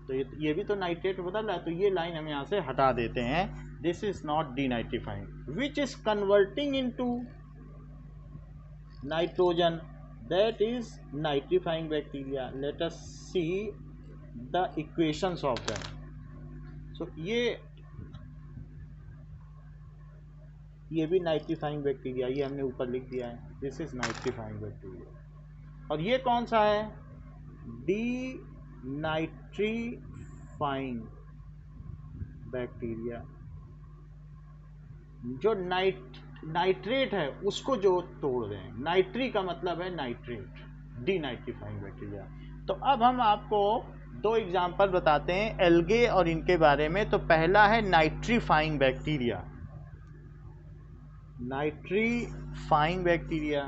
तो ये भी तो नाइट्रेट में बदल रहा है, तो ये लाइन हम यहाँ से हटा देते हैं, this is not denitrifying, which is converting into nitrogen, that is nitrifying bacteria. Let us see the equations of them. So ये भी नाइट्रीफाइंग बैक्टीरिया, ये हमने ऊपर लिख दिया है, दिस इज नाइट्रीफाइंग बैक्टीरिया। और ये कौन सा है, डीनाइट्रीफाइंग बैक्टीरिया, जो नाइट्रेट है उसको जो तोड़ दें, नाइट्री का मतलब है नाइट्रेट, डीनाइट्रीफाइंग बैक्टीरिया। तो अब हम आपको दो एग्जाम्पल बताते हैं एल्गे और इनके बारे में। तो पहला है नाइट्रीफाइंग बैक्टीरिया, नाइट्रीफाइंग बैक्टीरिया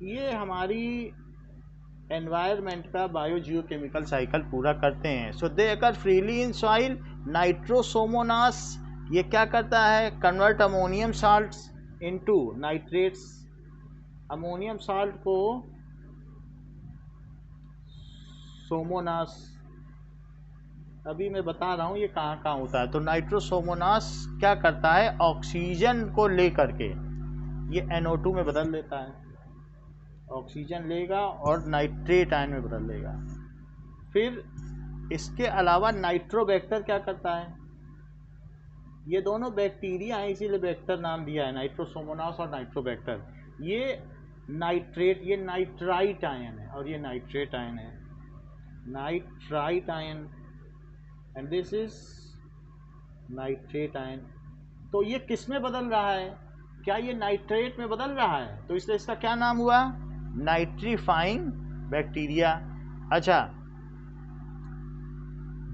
ये हमारी एनवायरनमेंट का बायोजियोकेमिकल साइकिल पूरा करते हैं। So they occur freely in soil. Nitrosomonas ये क्या करता है, convert ammonium salts into nitrates, ammonium salt को सोमोनास, अभी मैं बता रहा हूँ ये कहाँ कहाँ होता है। तो नाइट्रोसोमोनास क्या करता है, ऑक्सीजन को लेकर के ये NO2 में बदल देता है, ऑक्सीजन लेगा और नाइट्रेट आयन में बदल देगा। फिर इसके अलावा नाइट्रोबैक्टर क्या करता है, ये दोनों बैक्टीरिया हैं इसीलिए बैक्टर नाम दिया है, नाइट्रोसोमोनास और नाइट्रोबैक्टर। ये नाइट्रेट, ये नाइट्राइट आयन है और ये नाइट्रेट आयन है, nitrite ion, and this is nitrate ion. तो ये किस में बदल रहा है, क्या ये नाइट्रेट में बदल रहा है, तो इसलिए इसका क्या नाम हुआ, नाइट्रीफाइंग बैक्टीरिया। अच्छा,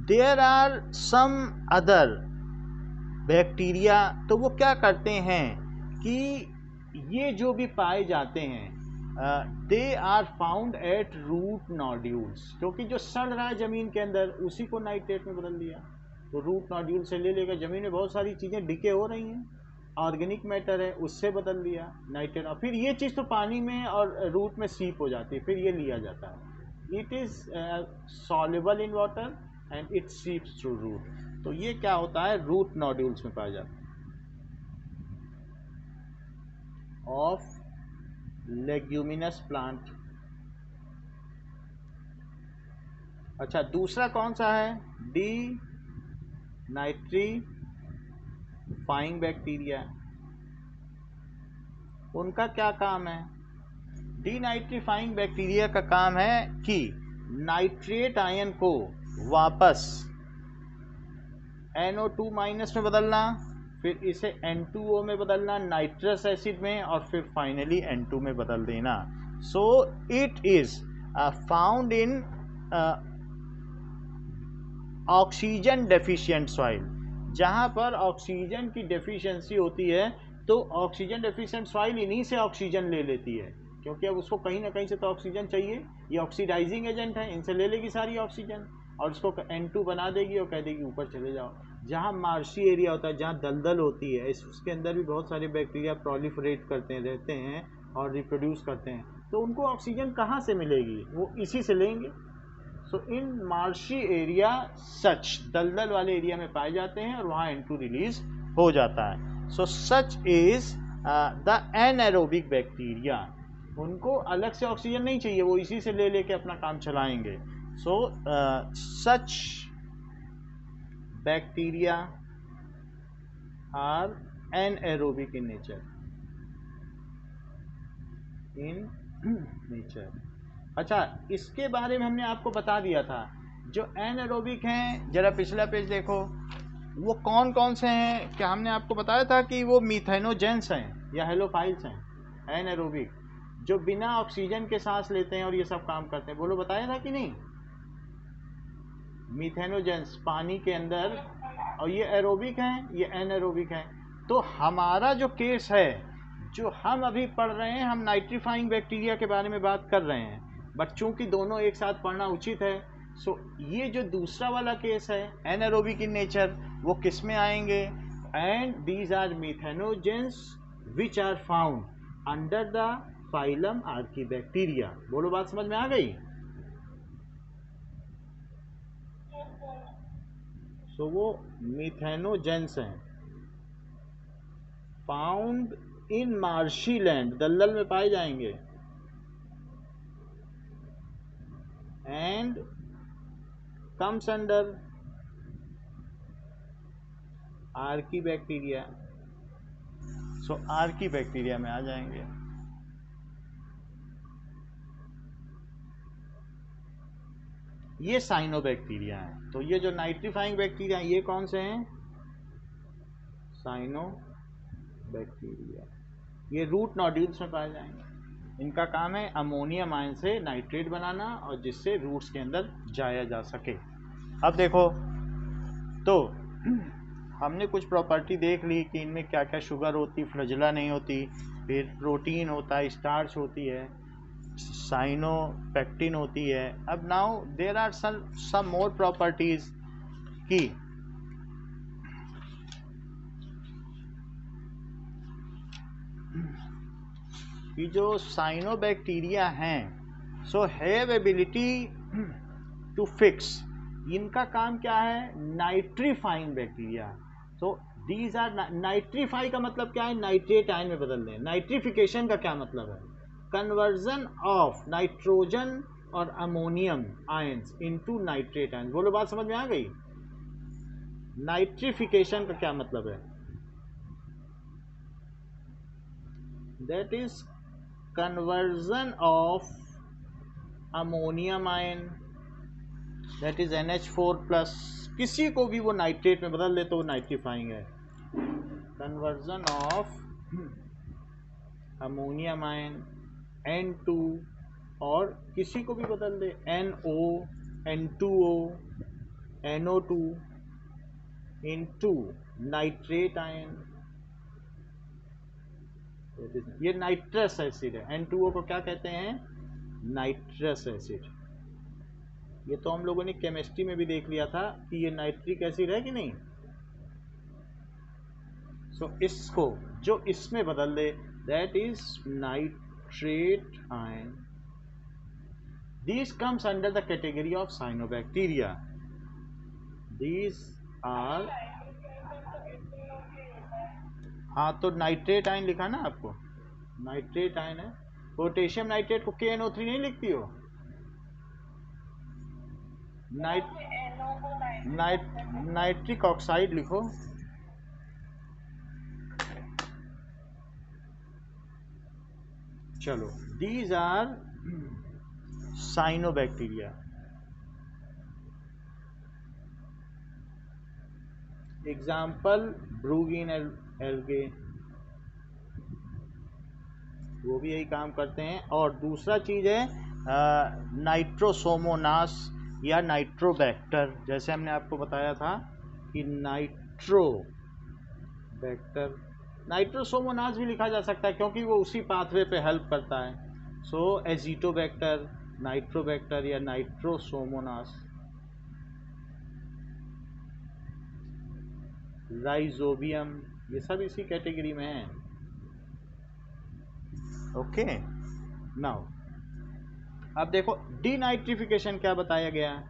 there are some other bacteria, तो वो क्या करते हैं कि ये जो भी पाए जाते हैं they are found at root nodules, क्योंकि जो सड़ रहा है ज़मीन के अंदर उसी को नाइट्रेट में बदल दिया, तो रूट नोड्यूल से ले लेकर ज़मीन में बहुत सारी चीज़ें डिके हो रही हैं, ऑर्गेनिक मैटर है उससे बदल दिया नाइट्रेट, और फिर ये चीज़ तो पानी में और रूट में सीप हो जाती है, फिर ये लिया जाता है, it is soluble in water and it seeps through root. तो ये क्या होता है, रूट नोड्यूल्स में पाया जाता है ऑफ लेग्यूमिनस प्लांट। अच्छा, दूसरा कौन सा है? D nitrifying bacteria. उनका क्या काम है? डीनाइट्रीफाइंग बैक्टीरिया का काम है कि नाइट्रेट आयन को वापस NO2 माइनस में बदलना, फिर इसे N2O में बदलना, नाइट्रस एसिड में, और फिर फाइनली N2 में बदल देना। सो it is found in oxygen deficient soil. जहाँ पर ऑक्सीजन की डेफिशिएंसी होती है तो ऑक्सीजन डेफिशिएंट सॉइल इन्हीं से ऑक्सीजन ले लेती है, क्योंकि अब उसको कहीं ना कहीं से तो ऑक्सीजन चाहिए। ये ऑक्सीडाइजिंग एजेंट है, इनसे ले लेगी सारी ऑक्सीजन और उसको N2 बना देगी और कह देगी ऊपर चले जाओ। जहाँ मार्शी एरिया होता है, जहाँ दलदल होती है, उसके अंदर भी बहुत सारे बैक्टीरिया प्रोलिफरेट करते रहते हैं और रिप्रोड्यूस करते हैं, तो उनको ऑक्सीजन कहाँ से मिलेगी? वो इसी से लेंगे। सो इन मार्शी एरिया सच, दलदल वाले एरिया में पाए जाते हैं और वहाँ N2 रिलीज हो जाता है। So such is the anaerobic bacteria. उनको अलग से ऑक्सीजन नहीं चाहिए, वो इसी से ले लेके अपना काम चलाएंगे। So such bacteria are anaerobic in nature. अच्छा, इसके बारे में हमने आपको बता दिया था। जो एनएरोबिक हैं, जरा पिछला पेज देखो, वो कौन कौन से हैं? क्या हमने आपको बताया था कि वो मीथेनोजेंस हैं या हेलोफाइल्स हैं एनएरोबिक, जो बिना ऑक्सीजन के सांस लेते हैं और ये सब काम करते हैं? बोलो, बताया था कि नहीं? मीथेनोजेंस पानी के अंदर, और ये एरोबिक हैं, ये एनएरोबिक हैं। तो हमारा जो केस है, जो हम अभी पढ़ रहे हैं, हम नाइट्रीफाइंग बैक्टीरिया के बारे में बात कर रहे हैं, बट चूंकि दोनों एक साथ पढ़ना उचित है, सो ये जो दूसरा वाला केस है एनएरोबिक इन नेचर, वो किस में आएंगे? And these are methanogens which are found under the phylum archaebacteria. बोलो, बात समझ में आ गई? सो वो मीथेनोजेंस हैं, फाउंड इन मार्शी लैंड, दलदल में पाए जाएंगे, and comes under archaebacteria. So archaebacteria में आ जाएंगे। ये साइनोबैक्टीरिया हैं। तो ये जो नाइट्रीफाइंग बैक्टीरिया, ये कौन से हैं? साइनोबैक्टीरिया। ये रूट नोड्यूल्स में पाए जाएंगे। इनका काम है अमोनियम आयन से नाइट्रेट बनाना, और जिससे रूट्स के अंदर जाया जा सके। अब देखो, तो हमने कुछ प्रॉपर्टी देख ली कि इनमें क्या क्या शुगर होती, फ्लैजेला नहीं होती, फिर प्रोटीन होता है, स्टार्च होती है, साइनोपेक्टिन होती है। अब now there are some more properties कि जो साइनोबैक्टीरिया हैं, so have ability to fix. इनका काम क्या है? Nitrifying bacteria. तो दीज आर नाइट्रीफाई का मतलब क्या है? नाइट्रेट आयन में बदल दें। नाइट्रिफिकेशन का क्या मतलब है? कन्वर्जन ऑफ नाइट्रोजन और ammonium ions into nitrate ions. बोलो, बात समझ में आ गई? नाइट्रिफिकेशन का क्या मतलब है? That is conversion of ammonium ion, that is NH4 plus, किसी को भी वो नाइट्रेट में बदल दे तो वो नाइट्रीफाइंग है। Conversion of ammonium ion N2, और किसी को भी बदल दे NO, N2O, NO2 into nitrate ion. ये नाइट्रस एसिड है। N2O को क्या कहते हैं? Nitrous acid. ये तो हम लोगों ने केमिस्ट्री में भी देख लिया था कि ये नाइट्रिक एसिड है कि नहीं। सो इसको जो इसमें बदल दे, that is nitrate ion. These comes under the category of cyanobacteria. These are, हाँ, तो नाइट्रेट आयन लिखा ना आपको, नाइट्रेट आयन है। पोटेशियम नाइट्रेट को KNO3 नहीं लिखती हो? नाइट NO को नाइट्रिक नाइट ऑक्साइड बोलते हैं। नाइट्रिक ऑक्साइड लिखो। चलो, these are cyanobacteria. Example blue green algae, वो भी यही काम करते हैं। और दूसरा चीज़ है नाइट्रोसोमोनास या नाइट्रोबैक्टर। जैसे हमने आपको बताया था कि नाइट्रोबैक्टर, नाइट्रोसोमोनास भी लिखा जा सकता है क्योंकि वो उसी पाथवे पे हेल्प करता है। सो एजिटोबैक्टर, नाइट्रोबैक्टर या नाइट्रोसोमोनास। राइजोबियम, ये सब इसी कैटेगरी में है। ओके, नाउ अब देखो डीनाइट्रिफिकेशन क्या बताया गया है।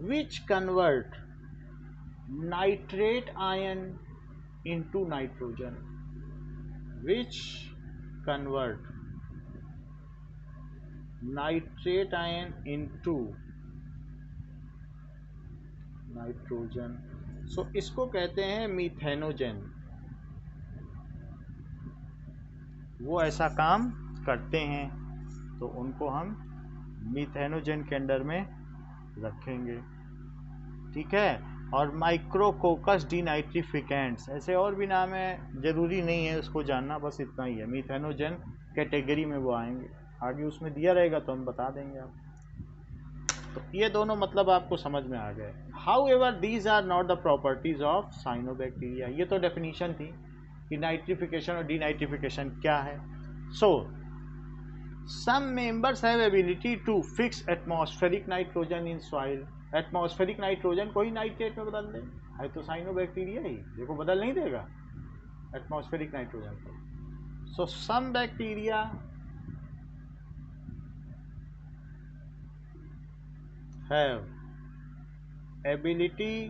Which convert nitrate ion into nitrogen, which convert nitrate ion into nitrogen. So इसको कहते हैं मीथेनोजन। वो ऐसा काम करते हैं तो उनको हम मीथेनोजन के अंडर में रखेंगे, ठीक है। और माइक्रोकोकस डीनाइट्रिफिकेंट्स, ऐसे और भी नाम है, ज़रूरी नहीं है उसको जानना, बस इतना ही है। मीथेनोजन कैटेगरी में वो आएंगे, आगे उसमें दिया रहेगा तो हम बता देंगे आप। तो ये दोनों मतलब आपको समझ में आ गए। However these are not the properties of cyanobacteria. ये तो डेफिनीशन थी कि नाइट्रिफिकेशन और डीनाइट्रिफिकेशन क्या है। सो some members have ability to fix atmospheric nitrogen in soil। Atmospheric nitrogen को ही नाइट्रेट में बदल दे, है तो साइनोबैक्टीरिया ही, देखो बदल नहीं देगा एटमॉस्फेरिक नाइट्रोजन को। So some bacteria have ability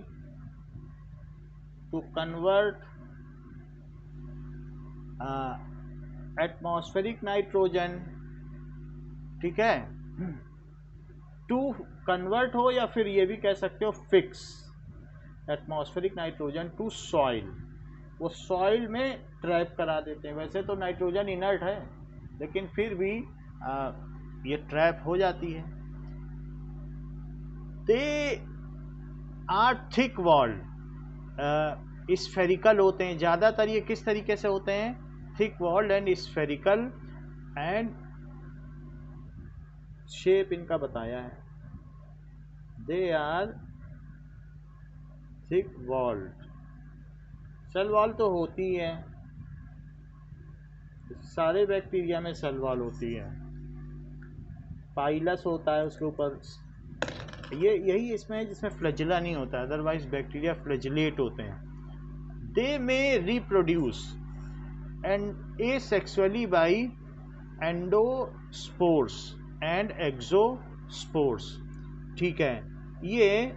to convert atmospheric nitrogen, ठीक है, टू कन्वर्ट हो, या फिर ये भी कह सकते हो fix atmospheric nitrogen to soil. वो सॉइल में ट्रैप करा देते हैं। वैसे तो नाइट्रोजन इनर्ट है लेकिन फिर भी ये ट्रैप हो जाती है। They are thick walled, spherical होते हैं ज़्यादातर। ये किस तरीके से होते हैं, thick walled and spherical, and shape इनका बताया है। They are thick walled, cell wall तो होती है, सारे बैक्टीरिया में सेल वॉल होती है। पाइलस होता है उसके ऊपर, ये यही इसमें है जिसमें फ्लैजिला नहीं होता है, अदरवाइज बैक्टीरिया फ्लैजिलेट होते हैं। They may reproduce and asexually by endospores and exospores, ठीक है। ये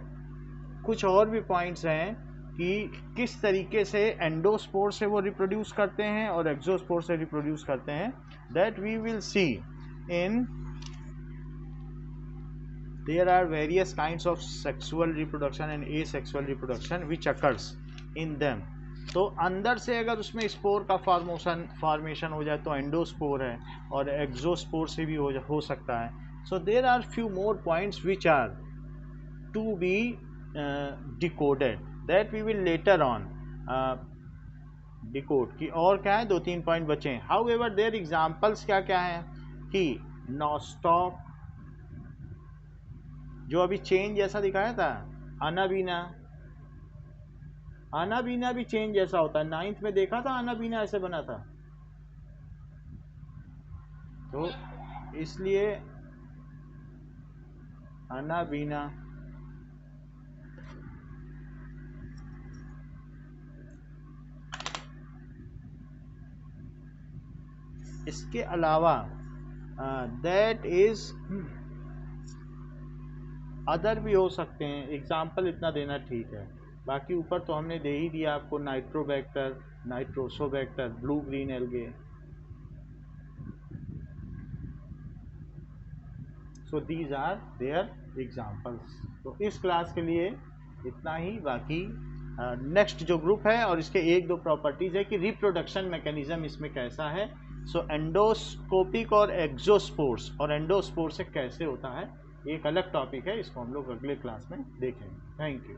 कुछ और भी पॉइंट्स हैं कि किस तरीके से एंडोस्पोर से वो रिप्रोड्यूस करते हैं और एक्सोस्पोर से रिप्रोड्यूस करते हैं, that we will see in. There are various kinds of sexual reproduction and asexual reproduction which occurs in them. तो अंदर से अगर उसमें स्पोर का फॉर्मेशन हो जाए तो एंडोस्पोर है, और एक्सोस्पोर से भी हो सकता है। So there are few more points which are to be decoded that we will later on decode कि और क्या है, 2-3 पॉइंट बचे हैं। however their examples क्या क्या हैं कि नॉस्टॉक, जो अभी चेन जैसा दिखाया था, अनाबीना, अनाबीना भी चेन जैसा होता है। 9th में देखा था अनाबीना ऐसे बना था, तो इसलिए अनाबीना। इसके अलावा दैट इज अदर भी हो सकते हैं, एग्जाम्पल इतना देना ठीक है। बाकी ऊपर तो हमने दे ही दिया आपको, nitrobacter, nitrosobacter, blue green algae. So these are their examples. तो इस क्लास के लिए इतना ही। बाकी नेक्स्ट जो ग्रुप है और इसके एक दो प्रॉपर्टीज़ है कि रिप्रोडक्शन मैकेनिज्म इसमें कैसा है। सो एंडोस्कोपिक और एक्सोस्पोर्स, और एंडोस्पोर से कैसे होता है, एक अलग टॉपिक है, इसको हम लोग अगले क्लास में देखेंगे। Thank you.